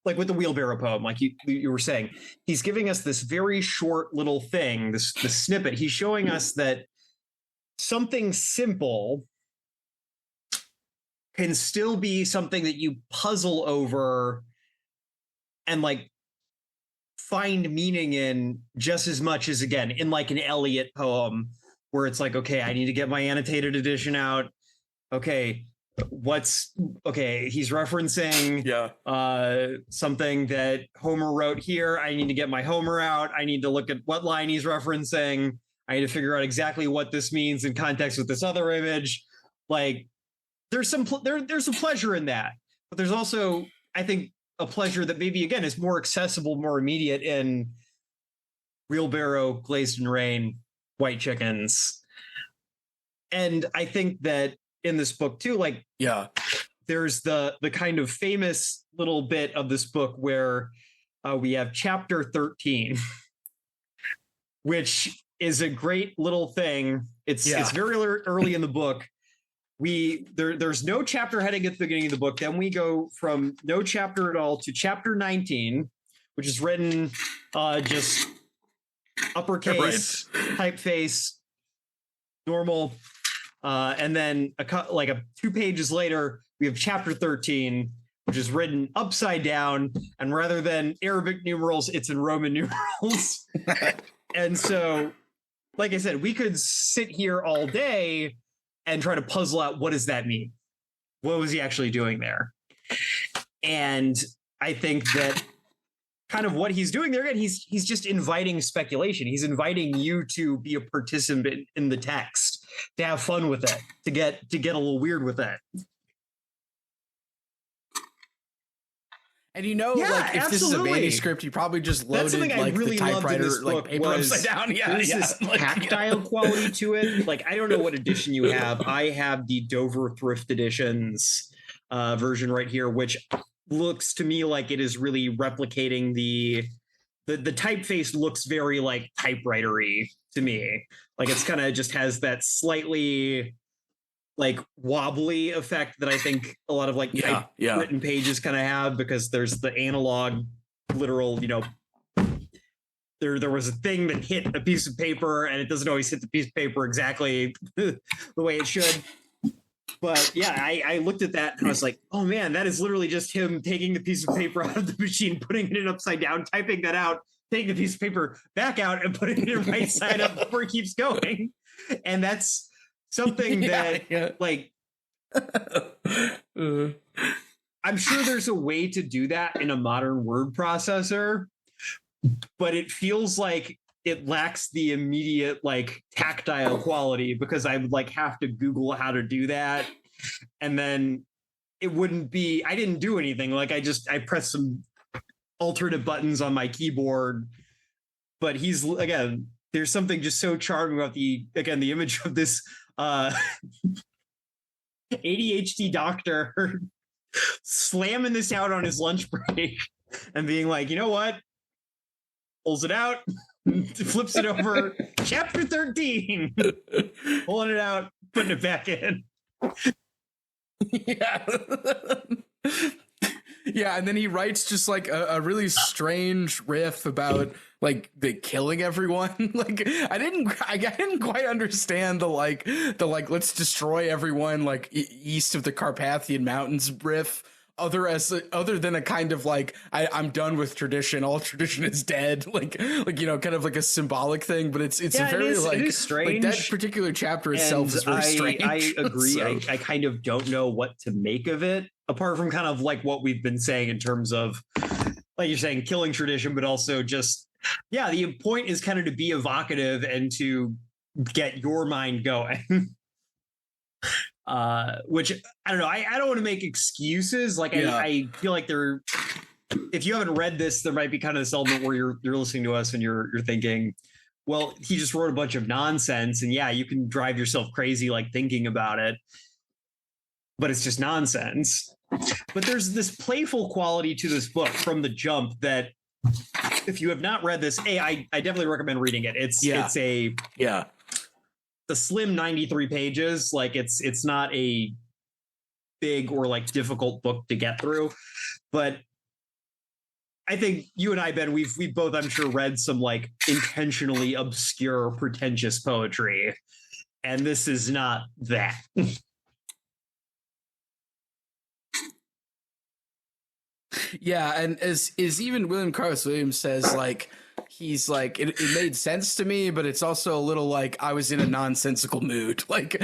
like with the wheelbarrow poem, like you were saying, he's giving us this very short little thing, this snippet. He's showing us that something simple can still be something that you puzzle over and like find meaning in just as much as, again, in like an Eliot poem, where it's like, okay, I need to get my annotated edition out. Okay, he's referencing something that Homer wrote here. I need to get my Homer out. I need to look at what line he's referencing. I need to figure out exactly what this means in context with this other image. Like there's some pleasure in that, but there's also, I think, a pleasure that maybe, again, is more accessible, more immediate in wheelbarrow, glazed in rain, white chickens. And I think that in this book too, like, there's the kind of famous little bit of this book where we have chapter 13, which is a great little thing. It's very early in the book. There's no chapter heading at the beginning of the book. Then we go from no chapter at all to chapter 19, which is written just uppercase, typeface, normal. And then a 2 pages later, we have chapter 13, which is written upside down. And rather than Arabic numerals, it's in Roman numerals. And so, like I said, we could sit here all day and try to puzzle out, what does that mean? What was he actually doing there? And I think that kind of what he's doing there, again, he's just inviting speculation. He's inviting you to be a participant in the text, to have fun with it, to get a little weird with it. And like if this is a manuscript, you probably just loaded like really the typewriter, like paper upside down. There's this tactile quality to it. Like I don't know what edition you have. I have the Dover Thrift Editions version right here, which looks to me like it is really replicating the typeface. Looks very like typewritery to me. Like it's kind of just has that slightly like wobbly effect that I think a lot of like written pages kind of have, because there's the analog literal, there was a thing that hit a piece of paper and it doesn't always hit the piece of paper exactly the way it should. But yeah, I looked at that and I was like, oh man, that is literally just him taking the piece of paper out of the machine, putting it in upside down, typing that out, taking the piece of paper back out and putting it right side up before it keeps going. And that's something that like I'm sure there's a way to do that in a modern word processor, but it feels like it lacks the immediate like tactile quality because I would like have to Google how to do that. And then it wouldn't be, I didn't do anything. Like I pressed some alternate buttons on my keyboard, but he's, again, there's something just so charming about the image of this ADHD doctor slamming this out on his lunch break and being like, you know what? Pulls it out, flips it over, chapter 13, pulling it out, putting it back in. Yeah. Yeah, and then he writes just like a really strange riff about like the killing everyone. Like I didn't quite understand the let's destroy everyone like east of the Carpathian Mountains riff. Other than a kind of like I'm done with tradition. All tradition is dead. Like kind of like a symbolic thing. But it's yeah, very it is strange. Like that particular chapter itself is very strange. I agree. So. I kind of don't know what to make of it, apart from kind of like what we've been saying in terms of, like you're saying, killing tradition, but also just the point is kind of to be evocative and to get your mind going. Which I don't know. I don't want to make excuses. Like I feel like if you haven't read this, there might be kind of this element where you're listening to us and you're thinking, well, he just wrote a bunch of nonsense, and you can drive yourself crazy like thinking about it, but it's just nonsense. But there's this playful quality to this book from the jump that if you have not read this, I definitely recommend reading it. It's a slim 93 pages. Like it's not a big or like difficult book to get through, but I think you and I, Ben, we've both, I'm sure, read some like intentionally obscure, pretentious poetry, and this is not that. Yeah, and as even William Carlos Williams says, like he's like it made sense to me, but it's also a little like I was in a nonsensical mood. Like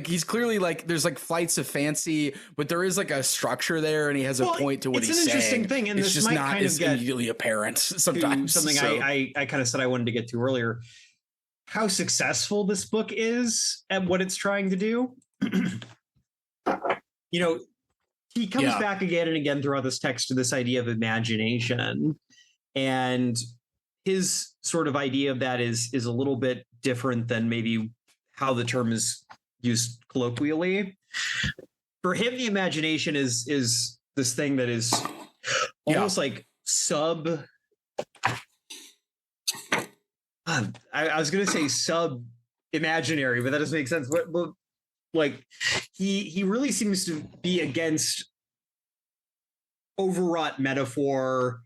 he's clearly like there's like flights of fancy, but there is like a structure there, and he has a point to what he's saying. It's an interesting thing, and it's this just might not kind as of get immediately apparent sometimes. Something I kind of said I wanted to get to earlier. How successful this book is at what it's trying to do. He comes back again and again throughout this text to this idea of imagination, and his sort of idea of that is a little bit different than maybe how the term is used colloquially. For him, the imagination is this thing that is almost like sub. I was going to say sub imaginary, but that doesn't make sense. But like he really seems to be against overwrought metaphor,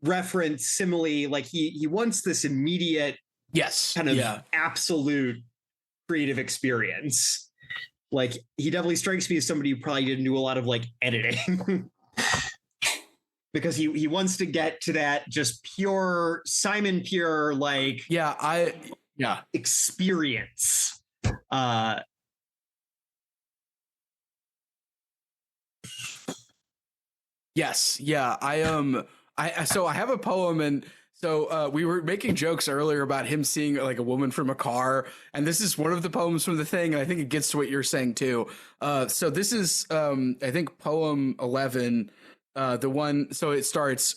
reference, simile. Like he wants this immediate kind of absolute creative experience. Like he definitely strikes me as somebody who probably didn't do a lot of like editing because he wants to get to that just pure Simon Pure like experience. Yes. Yeah. So I have a poem, and so we were making jokes earlier about him seeing like a woman from a car, and this is one of the poems from the thing, and I think it gets to what you're saying too. So this is I think poem 11. The one, so it starts,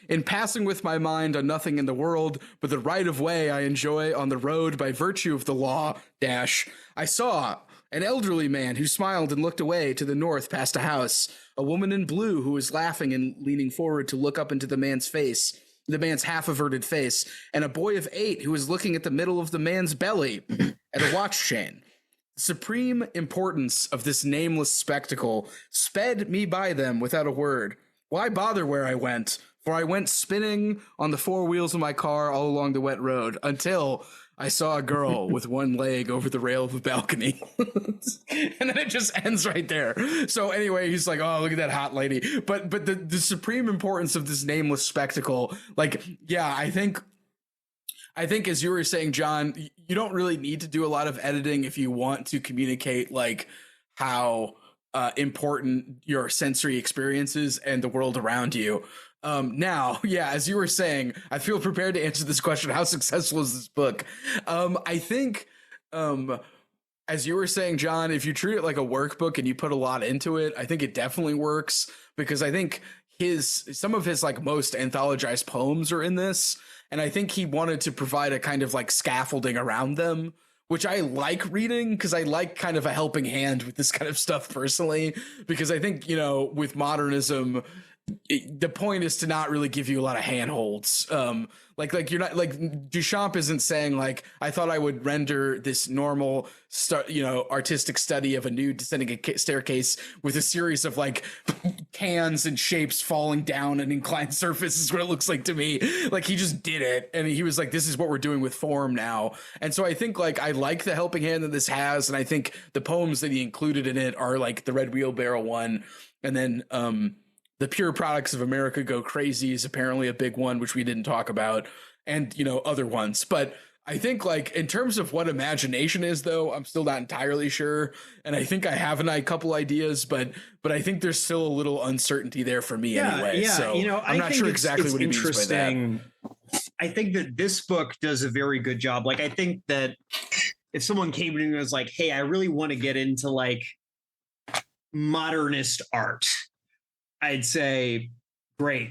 in passing with my mind on nothing in the world but the right of way I enjoy on the road by virtue of the law, I saw an elderly man who smiled and looked away to the north past a house, a woman in blue who was laughing and leaning forward to look up into the man's face, the man's half-averted face, and a boy of 8 who was looking at the middle of the man's belly at a watch chain. The supreme importance of this nameless spectacle sped me by them without a word. Why bother where I went? For I went spinning on the 4 wheels of my car all along the wet road until I saw a girl with one leg over the rail of a balcony. And then it just ends right there. So anyway, he's like, oh, look at that hot lady. But the supreme importance of this nameless spectacle, like, yeah, I think as you were saying, John, you don't really need to do a lot of editing if you want to communicate like how important your sensory experiences and the world around you. Now, yeah, as you were saying, I feel prepared to answer this question. How successful is this book? I think, as you were saying, John, if you treat it like a workbook and you put a lot into it, I think it definitely works, because I think some of his like most anthologized poems are in this. And I think he wanted to provide a kind of like scaffolding around them, which I like reading, because I like kind of a helping hand with this kind of stuff personally, because I think, with modernism, the point is to not really give you a lot of handholds. Like you're not, like, Duchamp isn't saying like, I thought I would render this normal artistic study of a nude descending a staircase with a series of like cans and shapes falling down an inclined surface is what it looks like to me. Like, he just did it, and he was like, this is what we're doing with form now. And so I think like I like the helping hand that this has, and I think the poems that he included in it are like the Red Wheelbarrow one, and then The Pure Products of America Go Crazy is apparently a big one, which we didn't talk about, and, other ones. But I think, like, in terms of what imagination is, though, I'm still not entirely sure. And I think I have a couple ideas, but I think there's still a little uncertainty there for me anyway. Yeah, so I'm not sure exactly what he means by that. I think that this book does a very good job. Like, I think that if someone came to me and was like, hey, I really want to get into, like, modernist art, I'd say, great.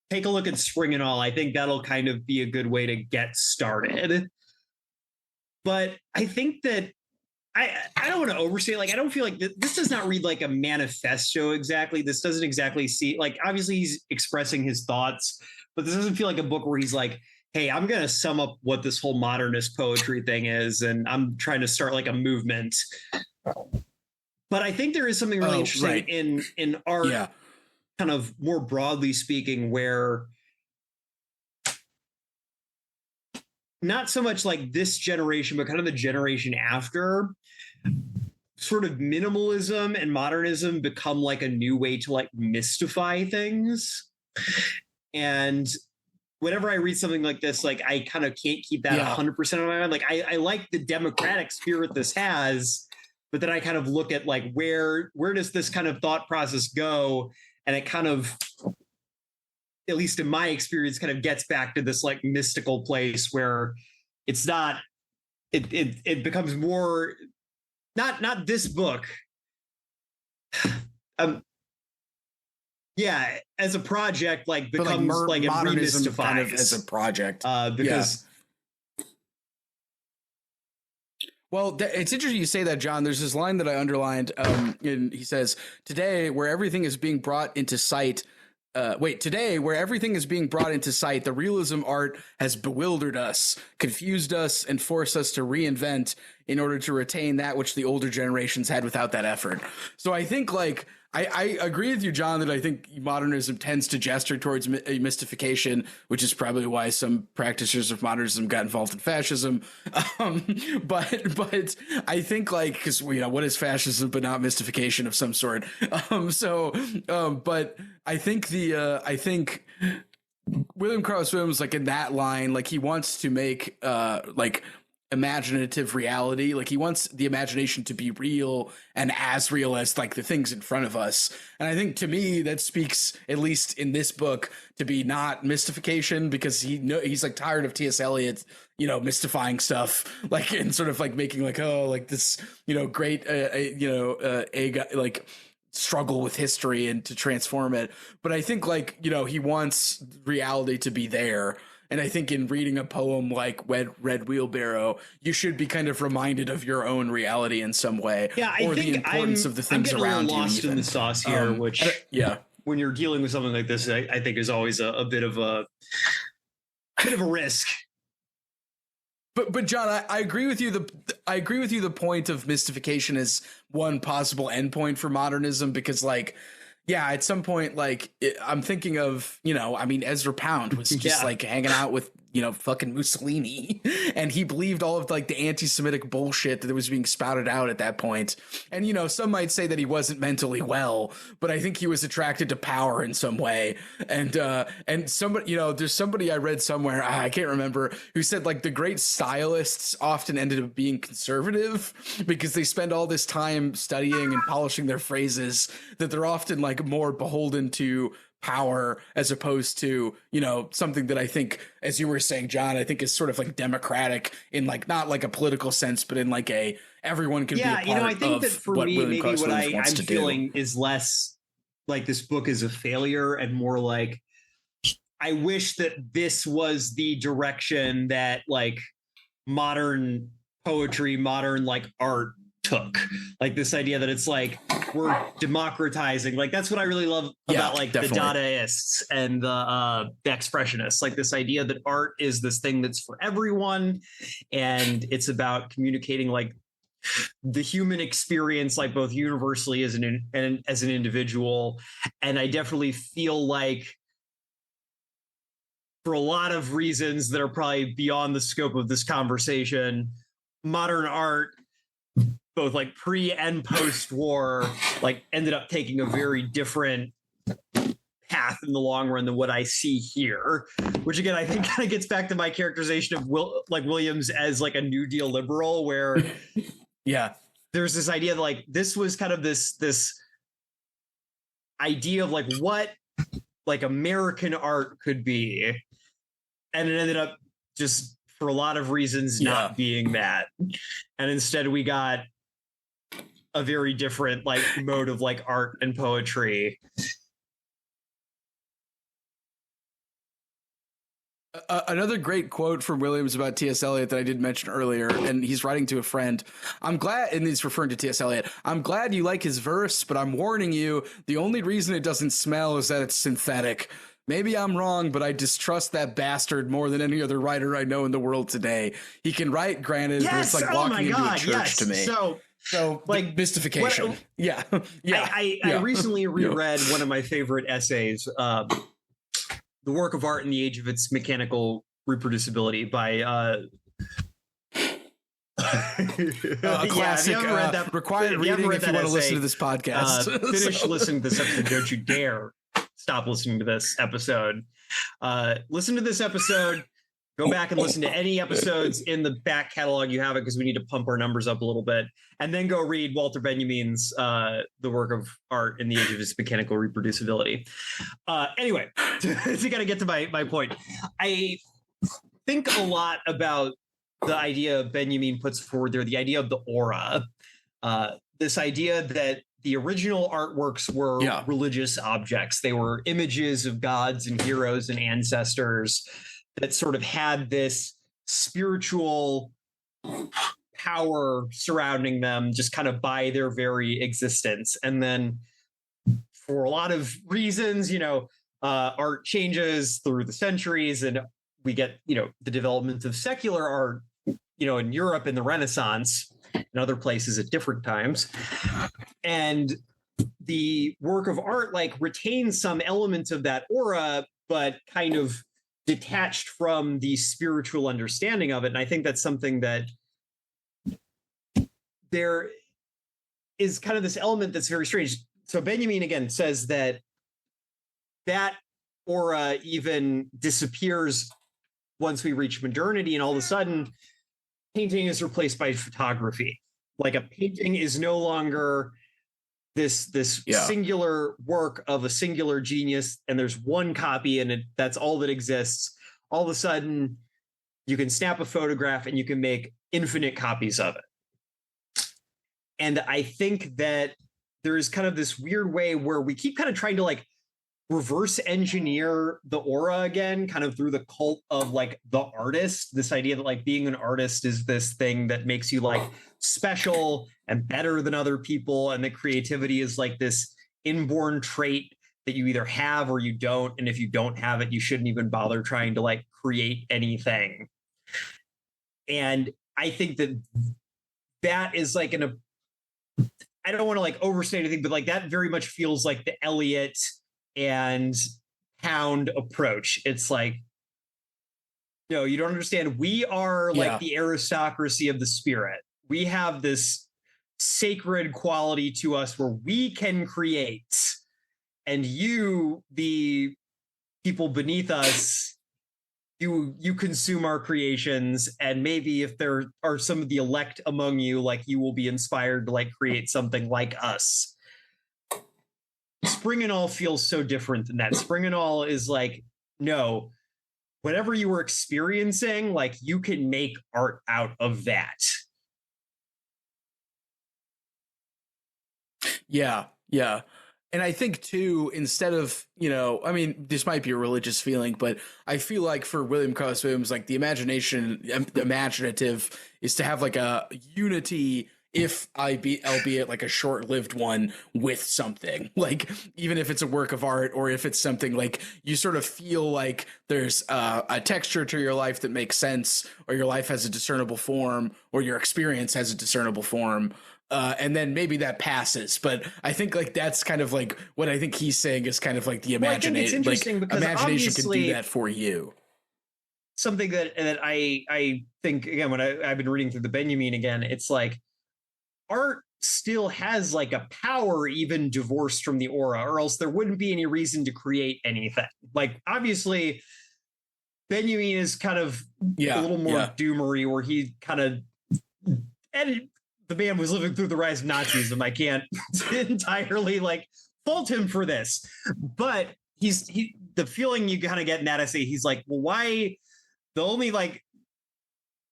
Take a look at Spring and All. I think that'll kind of be a good way to get started. But I think that I don't want to overstate. Like, I don't feel like this does not read like a manifesto exactly. This doesn't exactly see, like, obviously he's expressing his thoughts, but this doesn't feel like a book where he's like, hey, I'm going to sum up what this whole modernist poetry thing is, and I'm trying to start like a movement. But I think there is something really interesting in art, kind of more broadly speaking, where not so much like this generation, but kind of the generation after, sort of minimalism and modernism become like a new way to like mystify things. And whenever I read something like this, like I kind of can't keep that 100% in my mind. Like I like the democratic spirit this has, but then I kind of look at like where does this kind of thought process go? And it kind of, at least in my experience, kind of gets back to this like mystical place where it's not, it becomes more, not this book. As a project, like becomes like it remystifies kind of as a project. Because well, it's interesting you say that, John. There's this line that I underlined, and he says, today, where everything is being brought into sight, the realism art has bewildered us, confused us, and forced us to reinvent in order to retain that which the older generations had without that effort. So I think, like, I agree with you, John, that I think modernism tends to gesture towards mystification, which is probably why some practitioners of modernism got involved in fascism. But I think, like, because what is fascism but not mystification of some sort? But I think I think William Carlos Williams, like in that line, like he wants to make like imaginative reality, like he wants the imagination to be real and as real as like the things in front of us. And I think to me that speaks, at least in this book, to be not mystification, because he's like tired of T.S. Eliot mystifying stuff, like, and sort of like making like, oh, like this great like struggle with history and to transform it. But I think like he wants reality to be there. And I think in reading a poem like Red Wheelbarrow, you should be kind of reminded of your own reality in some way, or the importance of the things around you. I'm lost in the sauce here, which when you're dealing with something like this, I think is always a bit of a risk. But John, I agree with you. I agree with you. The point of mystification is one possible endpoint for modernism, because like, at some point, like I'm thinking of, Ezra Pound was just like hanging out with fucking Mussolini, and he believed all of like the anti-Semitic bullshit that was being spouted out at that point. And some might say that he wasn't mentally well, but I think he was attracted to power in some way. And somebody, there's somebody I read somewhere, I can't remember, who said like the great stylists often ended up being conservative because they spend all this time studying and polishing their phrases, that they're often like more beholden to power as opposed to something that I think, as you were saying, John, I think is sort of like democratic in like not like a political sense, but in like a everyone can be a part I think that for me, maybe what I'm feeling is less like this book is a failure and more like I wish that this was the direction that like modern poetry, modern like art took. Like this idea that it's like we're democratizing. Like that's what I really love about like definitely. The Dadaists and the Expressionists. Like this idea that art is this thing that's for everyone, and it's about communicating like the human experience, like both universally as an individual. And I definitely feel like, for a lot of reasons that are probably beyond the scope of this conversation, modern art, both like pre and post-war, like ended up taking a very different path in the long run than what I see here, which again I think kind of gets back to my characterization of Williams as like a New Deal liberal, where there's this idea that like this was kind of this idea of like what like American art could be, and it ended up just for a lot of reasons not being that, and instead we got a very different like mode of like art and poetry. Another great quote from Williams about T.S. Eliot that I did mention earlier, and he's writing to a friend. I'm glad, and he's referring to T.S. Eliot, I'm glad you like his verse, but I'm warning you, the only reason it doesn't smell is that it's synthetic. Maybe I'm wrong, but I distrust that bastard more than any other writer I know in the world today. He can write, granted, but it's like walking into a church to me. So like mystification. I recently reread one of my favorite essays, The Work of Art in the Age of Its Mechanical Reproducibility by a classic required reading if you want to listen to this podcast. Finish listening to this episode. Don't you dare stop listening to this episode. Listen to this episode. Go back and listen to any episodes in the back catalog you have it, because we need to pump our numbers up a little bit. And then go read Walter Benjamin's The Work of Art in the Age of Its Mechanical Reproducibility. Anyway, to kind of get to my point, I think a lot about the idea Benjamin puts forward there, the idea of the aura, this idea that the original artworks were religious objects. They were images of gods and heroes and ancestors that sort of had this spiritual power surrounding them just kind of by their very existence. And then for a lot of reasons, art changes through the centuries, and we get, the development of secular art, in Europe in the Renaissance and other places at different times. And the work of art like retains some elements of that aura, but kind of detached from the spiritual understanding of it. And I think that's something that there is kind of this element that's very strange. So Benjamin again says that aura even disappears once we reach modernity, and all of a sudden painting is replaced by photography. Like a painting is no longer this singular work of a singular genius, and there's one copy and that's all that exists. All of a sudden you can snap a photograph and you can make infinite copies of it. And I think that there's kind of this weird way where we keep kind of trying to like reverse engineer the aura again, kind of through the cult of like the artist, this idea that like being an artist is this thing that makes you like special and better than other people, and that creativity is like this inborn trait that you either have or you don't, and if you don't have it, you shouldn't even bother trying to like create anything. And I think that is like I don't want to like overstate anything, but like that very much feels like the Eliot and Pound approach. It's like No, you don't understand. We are Yeah. like the aristocracy of the spirit. We have this sacred quality to us where we can create, and you, the people beneath us, you consume our creations, and maybe if there are some of the elect among you, like you will be inspired to like create something like us. Spring and All feels so different than that. Spring and All is like, no, whatever you were experiencing, like you can make art out of that. Yeah, yeah. And I think too, instead of, I mean, this might be a religious feeling, but I feel like for William Carlos Williams, like the imaginative is to have like a unity, if albeit like a short-lived one, with something. Like, even if it's a work of art, or if it's something like you sort of feel like there's a texture to your life that makes sense, or your life has a discernible form, or your experience has a discernible form. And then maybe that passes, but I think like that's kind of like what I think he's saying is kind of like the imagination. Like, imagination can do that for you. Something that I think, again, when I've been reading through the Benjamin again, it's like art still has like a power even divorced from the aura, or else there wouldn't be any reason to create anything. Like, obviously Benjamin is kind of a little more doomery, where he kind of, and the man was living through the rise of Nazism. I can't entirely like fault him for this, but the feeling you kind of get in that essay, he's like, well, why the only like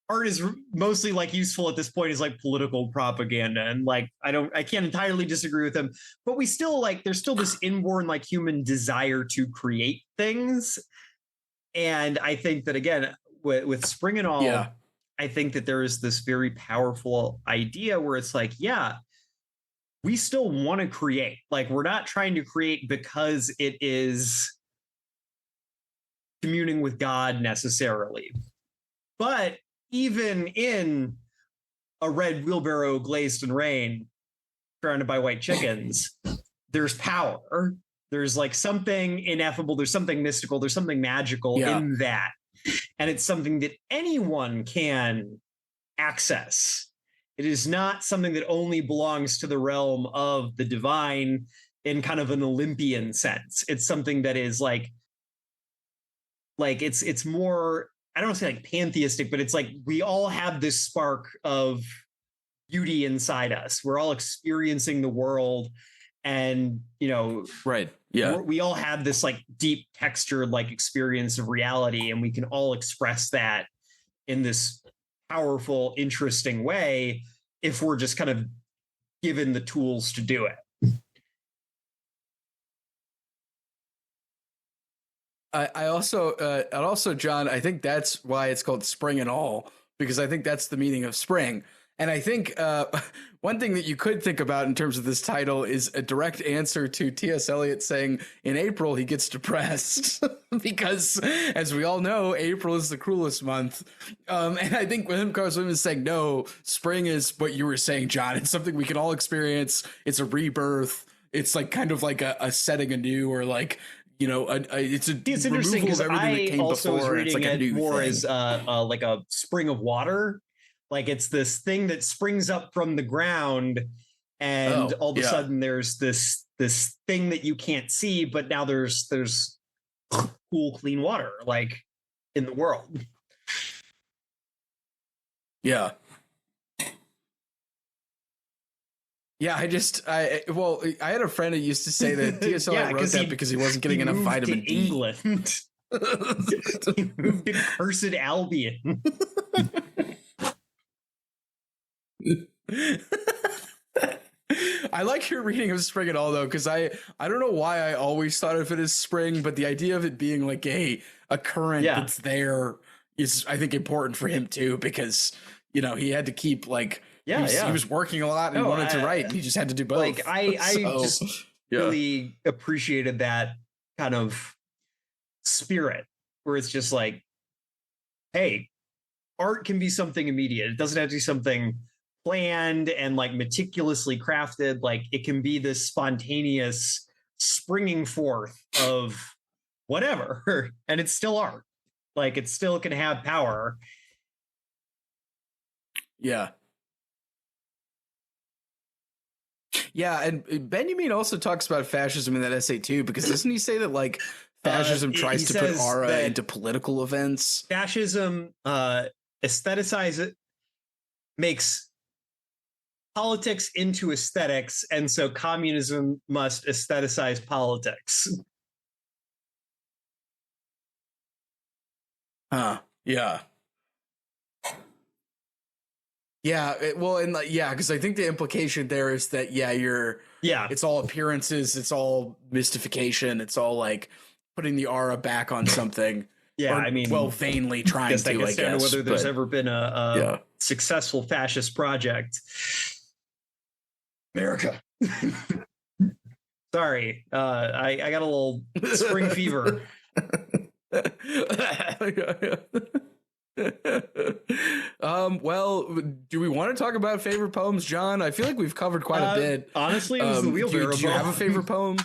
art is mostly like useful at this point is like political propaganda. And like, I can't entirely disagree with him, but we still like, there's still this inborn like human desire to create things. And I think that again, with Spring and All, I think that there is this very powerful idea where it's like, yeah, we still want to create. Like, we're not trying to create because it is communing with God necessarily. But even in a red wheelbarrow glazed in rain, surrounded by white chickens, there's power. There's like something ineffable. There's something mystical. There's something magical in that. And it's something that anyone can access. It is not something that only belongs to the realm of the divine in kind of an Olympian sense. It's something that is like it's more, I don't want to say like pantheistic, but it's like we all have this spark of beauty inside us. We're all experiencing the world, and right. Yeah. We all have this like deep textured like experience of reality, and we can all express that in this powerful, interesting way if we're just kind of given the tools to do it. I also, John, I think that's why it's called Spring and All, because I think that's the meaning of spring. And I think one thing that you could think about in terms of this title is a direct answer to T.S. Eliot saying in April he gets depressed because, as we all know, April is the cruelest month. And I think William Carlos Williams is saying, no, spring is what you were saying, John. It's something we can all experience. It's a rebirth. It's like kind of like a setting anew, or like, it's interesting because I also was reading it more as like a spring of water. Like, it's this thing that springs up from the ground, and all of a sudden there's this thing that you can't see, but now there's cool, clean water like in the world. Yeah. Yeah, I had a friend who used to say that T.S. Eliot wrote that because he wasn't getting enough vitamin D. England. He moved to cursed Albion. I like your reading of Spring and All, though, because I don't know why I always thought of it as spring, but the idea of it being like a current that's there is, I think, important for him too, because he had to keep like he was working a lot and wanted to write, and he just had to do both. Like I just really appreciated that kind of spirit where it's just like, hey, art can be something immediate. It doesn't have to be something planned and like meticulously crafted. Like, it can be this spontaneous springing forth of whatever, and it's still art. Like it still can have power. Yeah. Yeah, and Benjamin also talks about fascism in that essay too, because doesn't he say that like fascism tries to put aura into political events? Fascism makes politics into aesthetics, and so communism must aestheticize politics. Yeah. Yeah, because I think the implication there is that it's all appearances, it's all mystification, it's all like putting the aura back on something. Yeah, I mean, vainly trying to. I guess whether there's ever been a successful fascist project. America. Sorry, I got a little spring fever. Well, do we want to talk about favorite poems, John? I feel like we've covered quite a bit. Honestly, it was the wheelbarrow. Do you have a favorite poem?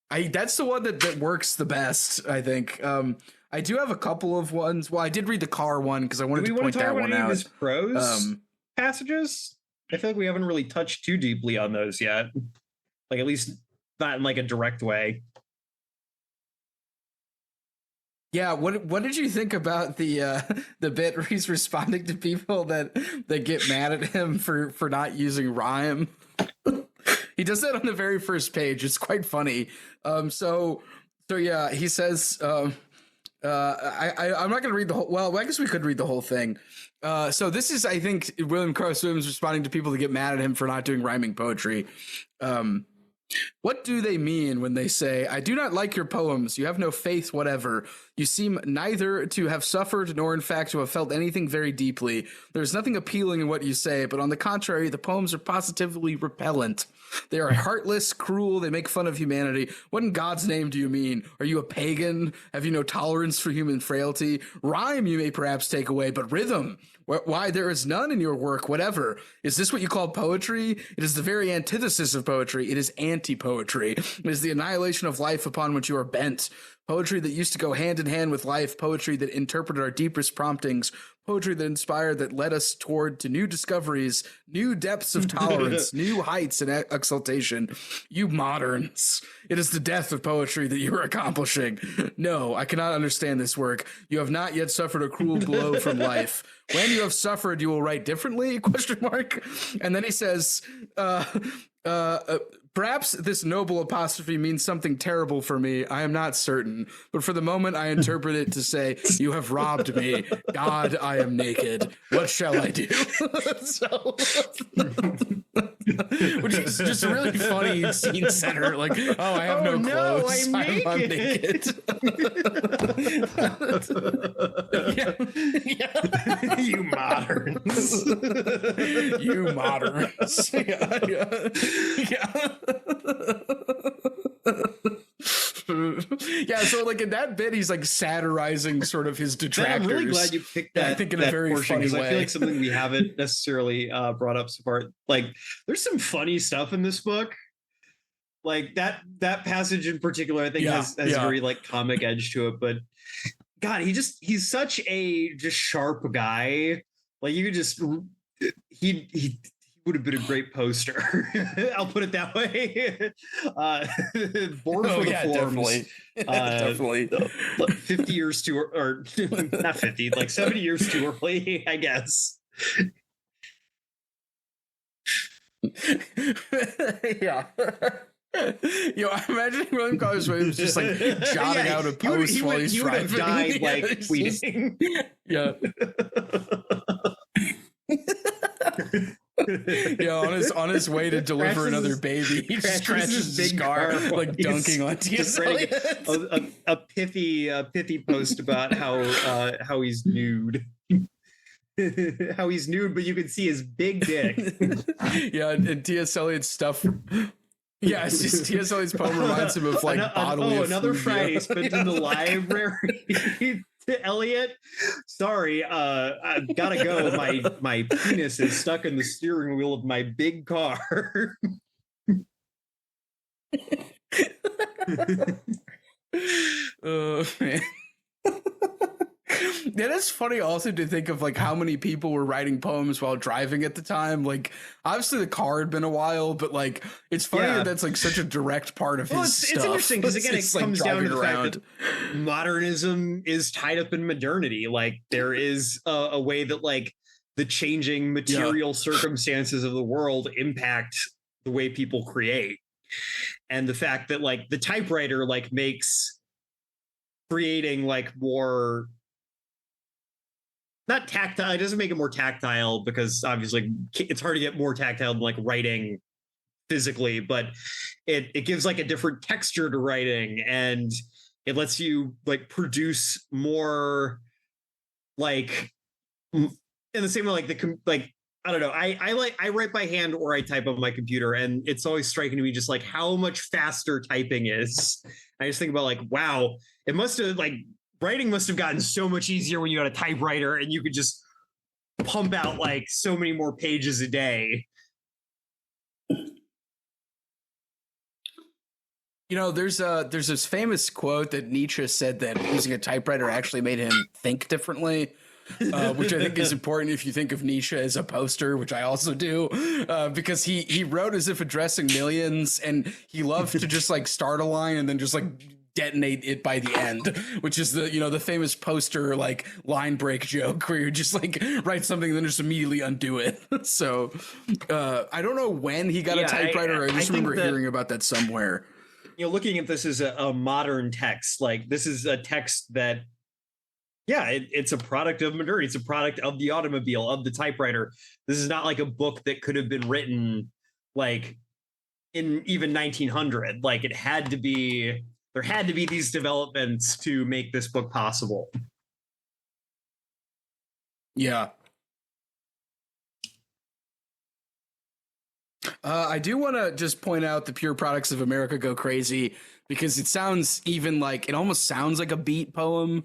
That's the one that works the best, I think. I do have a couple of ones. Well, I did read the car one because I wanted to point that one out. His prose passages? I feel like we haven't really touched too deeply on those yet. Like, at least not in like a direct way. Yeah, what did you think about the bit where he's responding to people that get mad at him for not using rhyme? He does that on the very first page. It's quite funny. So yeah, he says, I'm not going to read the whole. Well, I guess we could read the whole thing. So this is, I think, William Carlos Williams responding to people that get mad at him for not doing rhyming poetry. What do they mean when they say, I do not like your poems, you have no faith whatever, you seem neither to have suffered nor in fact to have felt anything very deeply. There's nothing appealing in what you say, but on the contrary, the poems are positively repellent. They are heartless, cruel, they make fun of humanity. What in God's name do you mean? Are you a pagan? Have you no tolerance for human frailty? Rhyme you may perhaps take away, but rhythm, why there is none in your work, whatever. Is this what you call poetry? It is the very antithesis of poetry. It is anti-poetry. It is the annihilation of life upon which you are bent. Poetry that used to go hand in hand with life, poetry that interpreted our deepest promptings, poetry that inspired, that led us toward to new discoveries, new depths of tolerance, new heights and exaltation. You moderns, it is the death of poetry that you are accomplishing. No, I cannot understand this work. You have not yet suffered a cruel blow from life. When you have suffered, you will write differently? ? And then he says, perhaps this noble apostrophe means something terrible for me. I am not certain. But for the moment, I interpret it to say, you have robbed me. God, I am naked. What shall I do? So, which is just a really funny scene setter. Like, oh, I have no clothes. I'm naked. Yeah. You moderns. You moderns. Yeah, so like in that bit, he's like satirizing sort of his detractors. Man, I'm really glad you picked that. I think in a very funny way. I feel like something we haven't necessarily brought up so far. Like, there's some funny stuff in this book. Like that passage in particular, I think has a very like comic edge to it. But God, he's such a just sharp guy. Like you could just he would have been a great poster. I'll put it that way. Born for the forms. Definitely. 50 years too, or not 50, like 70 years too early, I guess. Yeah. Yo, I'm imagining William Carlos Williams just like jotting out a post while he's driving. He would have died like tweeting. Yeah. On his way to deliver another baby, he just crashes his car like dunking on T.S. Eliot. A pithy post about how he's nude. How he's nude, but you can see his big dick. Yeah, and T.S. Eliot's stuff. Yeah, it's just T.S. Eliot's poem reminds him of like bodily. Another Friday spent in the library. Elliot, sorry, I gotta go. My penis is stuck in the steering wheel of my big car. Man. That is funny also to think of like how many people were writing poems while driving at the time. Like obviously the car had been a while, but like it's funny that that's like such a direct part of his stuff. It's interesting because again, it comes down to the fact that around. modernism is tied up in modernity. Like there is a way that like the changing material circumstances of the world impact the way people create. And the fact that like the typewriter like makes creating like more not tactile, it doesn't make it more tactile because obviously it's hard to get more tactile than like writing physically, but it gives like a different texture to writing, and it lets you like produce more like in the same way like I don't know. I write by hand or I type on my computer, and it's always striking to me just like how much faster typing is. I just think about like, wow, it must have like writing must have gotten so much easier when you had a typewriter and you could just pump out like so many more pages a day. You know, there's this famous quote that Nietzsche said that using a typewriter actually made him think differently. Which I think is important if you think of Nietzsche as a poster, which I also do, because he wrote as if addressing millions, and he loved to just like start a line and then just like detonate it by the end, which is the famous poster like line break joke where you just like write something and then just immediately undo it. So I don't know when he got a typewriter. I just remember hearing about that somewhere. You know, looking at this as a modern text, like this is a text that it's a product of modernity. It's a product of the automobile, of the typewriter. This is not like a book that could have been written like in even 1900. Like there had to be these developments to make this book possible. Yeah. I do want to just point out the Pure Products of America Go Crazy, because it almost sounds like a beat poem.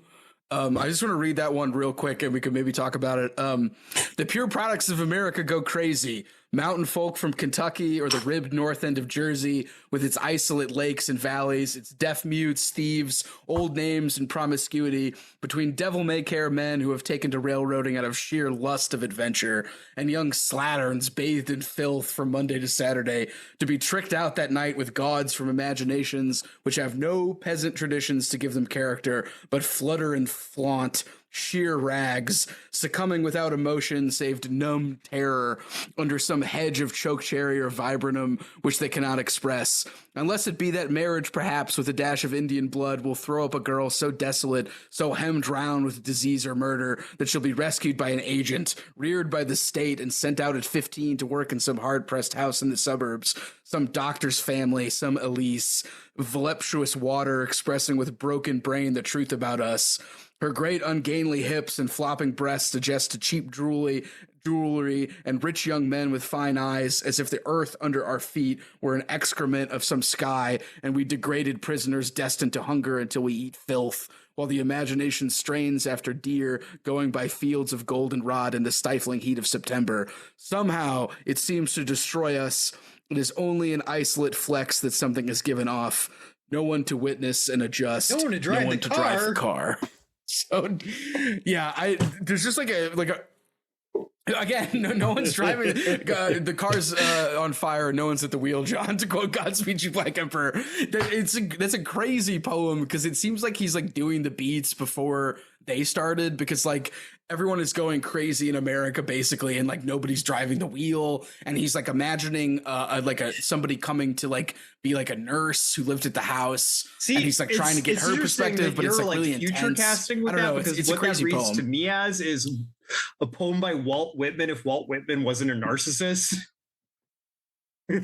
I just want to read that one real quick and we can maybe talk about it. The Pure Products of America Go Crazy. Mountain folk from Kentucky or the ribbed north end of Jersey with its isolate lakes and valleys, its deaf mutes, thieves, old names, and promiscuity, between devil-may-care men who have taken to railroading out of sheer lust of adventure, and young slatterns bathed in filth from Monday to Saturday, to be tricked out that night with gods from imaginations which have no peasant traditions to give them character, but flutter and flaunt sheer rags, succumbing without emotion save numb terror under some hedge of chokecherry or viburnum which they cannot express, unless it be that marriage perhaps with a dash of Indian blood will throw up a girl so desolate, so hemmed round with disease or murder, that she'll be rescued by an agent, reared by the state, and sent out at 15 to work in some hard-pressed house in the suburbs, some doctor's family, some Elise, voluptuous water expressing with broken brain the truth about us. Her great ungainly hips and flopping breasts suggest to cheap jewelry and rich young men with fine eyes, as if the earth under our feet were an excrement of some sky, and we degraded prisoners destined to hunger until we eat filth, while the imagination strains after deer going by fields of goldenrod in the stifling heat of September. Somehow it seems to destroy us. It is only an isolate flex that something is given off. No one to witness and adjust. No one to drive the car. So, yeah, there's just like a again, no one's driving. The car's on fire. No one's at the wheel, John, to quote Godspeed You Black Emperor. That's a crazy poem, because it seems like he's like doing the beats before they started, because like everyone is going crazy in America basically, and like nobody's driving the wheel, and he's like imagining somebody coming to like be like a nurse who lived at the house. See, and he's like trying to get her perspective, but it's like really future intense. casting with that, because it's what a crazy that reads poem to me as is a poem by Walt Whitman if Walt Whitman wasn't a narcissist. and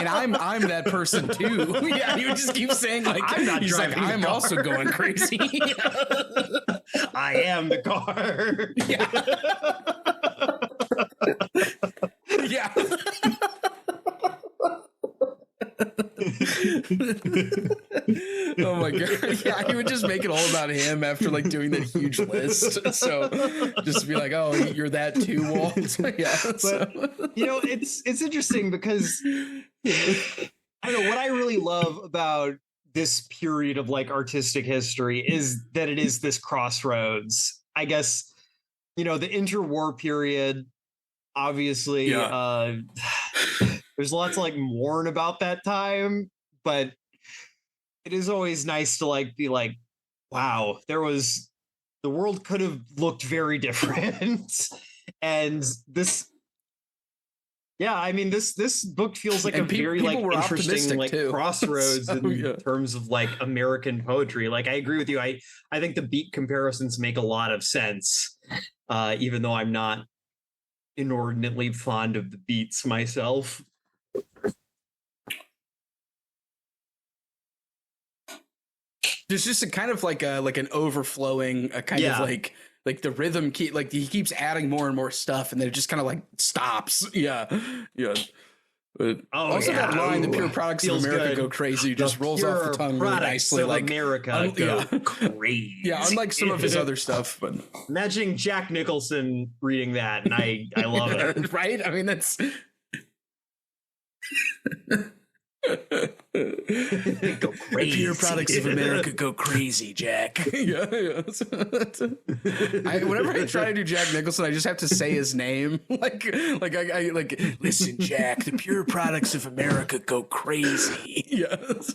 I'm that person too. Yeah, he would just keep saying like I'm not driving. Like, I'm also going crazy. I am the car. Yeah. Oh my god. Yeah, he would just make it all about him after like doing that huge list. So just be like, oh, you're that too, Walt. Yeah. But you know, it's interesting because I don't know what I really love about this period of like artistic history is that it is this crossroads. I guess, the interwar period, obviously, there's lots to like mourn about that time, but it is always nice to like be like, wow, the world could have looked very different. And this, yeah, I mean, this book feels like a very like interesting like crossroads in terms of like American poetry. Like, I agree with you. I think the beat comparisons make a lot of sense, even though I'm not inordinately fond of the beats myself. There's just a kind of like an overflowing, a kind of like the rhythm he keeps adding more and more stuff, and then it just kind of like stops. Yeah. But also that line, "The pure products of America go crazy," just rolls off the tongue really nicely. Like America go crazy. Yeah, unlike some of his other stuff. But imagining Jack Nicholson reading that, and I love it. Right? I mean, that's. Go crazy. The pure products of America go crazy, Jack. Whenever I try to do Jack Nicholson, I just have to say his name. I listen, Jack. The pure products of America go crazy. Yes.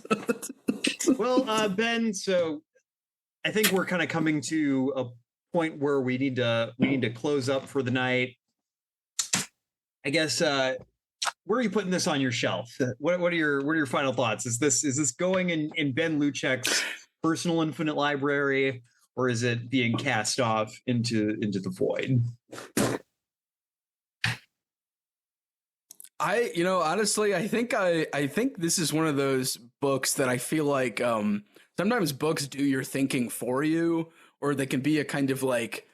Well, Ben. So I think we're kind of coming to a point where we need to close up for the night. I guess. Where are you putting this on your shelf? What are your final thoughts? Is this going in Ben Luchek's personal infinite library, or is it being cast off into the void? Honestly, I think this is one of those books that I feel like sometimes books do your thinking for you, or they can be a kind of like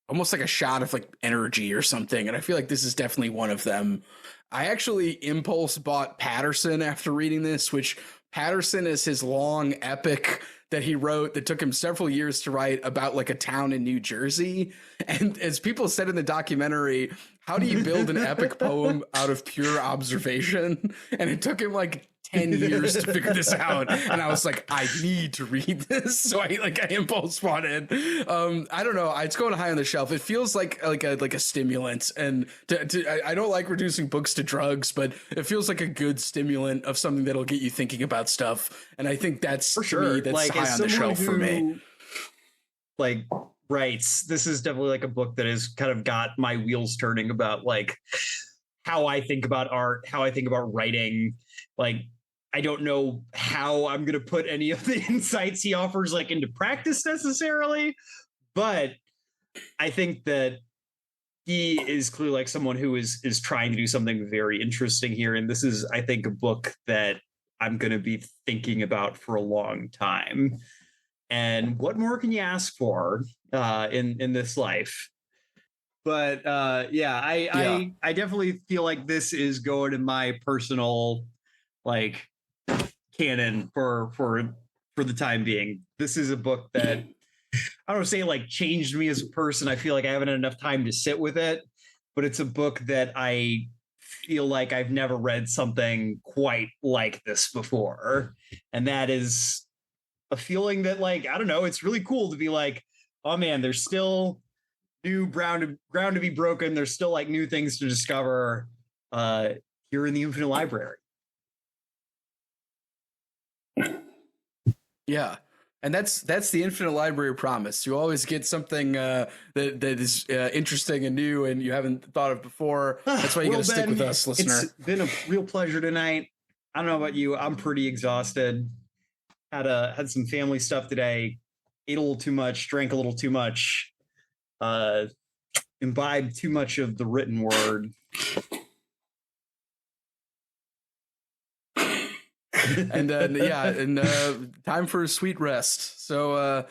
almost like a shot of like energy or something. And I feel like this is definitely one of them. I actually impulse bought Patterson after reading this, which Patterson is his long epic that he wrote that took him several years to write about like a town in New Jersey. And as people said in the documentary, how do you build an epic poem out of pure observation? And it took him like 10 years to figure this out, and I was like, I need to read this, so I impulse bought it. I don't know, it's going high on the shelf. It feels like a stimulant, and I don't like reducing books to drugs, but it feels like a good stimulant of something that'll get you thinking about stuff. And I think that's for sure. Me, that's like, high on the shelf for me. Like, writes, this is definitely like a book that has kind of got my wheels turning about like how I think about art, how I think about writing. Like, I don't know how I'm going to put any of the insights he offers like into practice necessarily, but I think that he is clearly like someone who is trying to do something very interesting here. And this is, I think, a book that I'm going to be thinking about for a long time. And what more can you ask for in this life? But I definitely feel like this is going in my personal like canon for the time being. This is a book that I don't say like changed me as a person. I feel like I haven't had enough time to sit with it, but it's a book that I feel like I've never read something quite like this before. And that is a feeling that like, I don't know, it's really cool to be like, oh man, there's still new ground to be broken. There's still like new things to discover here in the Infinite Library. Yeah. And that's the Infinite Library promise. You always get something that is interesting and new and you haven't thought of before. That's why you got to stick with us, listener. It's been a real pleasure tonight. I don't know about you. I'm pretty exhausted. Had some family stuff today. Ate a little too much. Drank a little too much. Imbibed too much of the written word. And time for a sweet rest. So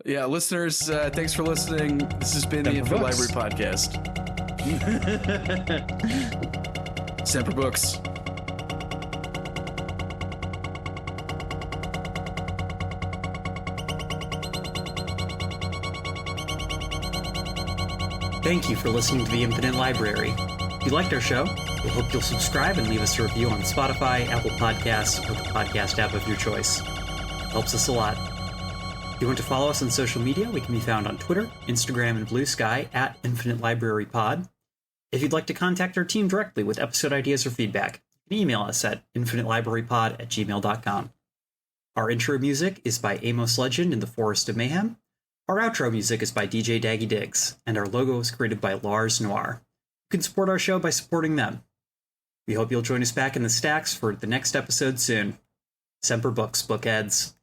listeners, thanks for listening. This has been the Infinite Library Podcast. Semper Books. Thank you for listening to the Infinite Library. If you liked our show, we hope you'll subscribe and leave us a review on Spotify, Apple Podcasts, or the podcast app of your choice. It helps us a lot. If you want to follow us on social media, we can be found on Twitter, Instagram, and Blue Sky at Infinite Library Pod. If you'd like to contact our team directly with episode ideas or feedback, you can email us at infinitelibrarypod@gmail.com. Our intro music is by Amos Legend in the Forest of Mayhem. Our outro music is by DJ Daggy Diggs, and our logo was created by Lars Noir. You can support our show by supporting them. We hope you'll join us back in the stacks for the next episode soon. Semper Books, bookheads.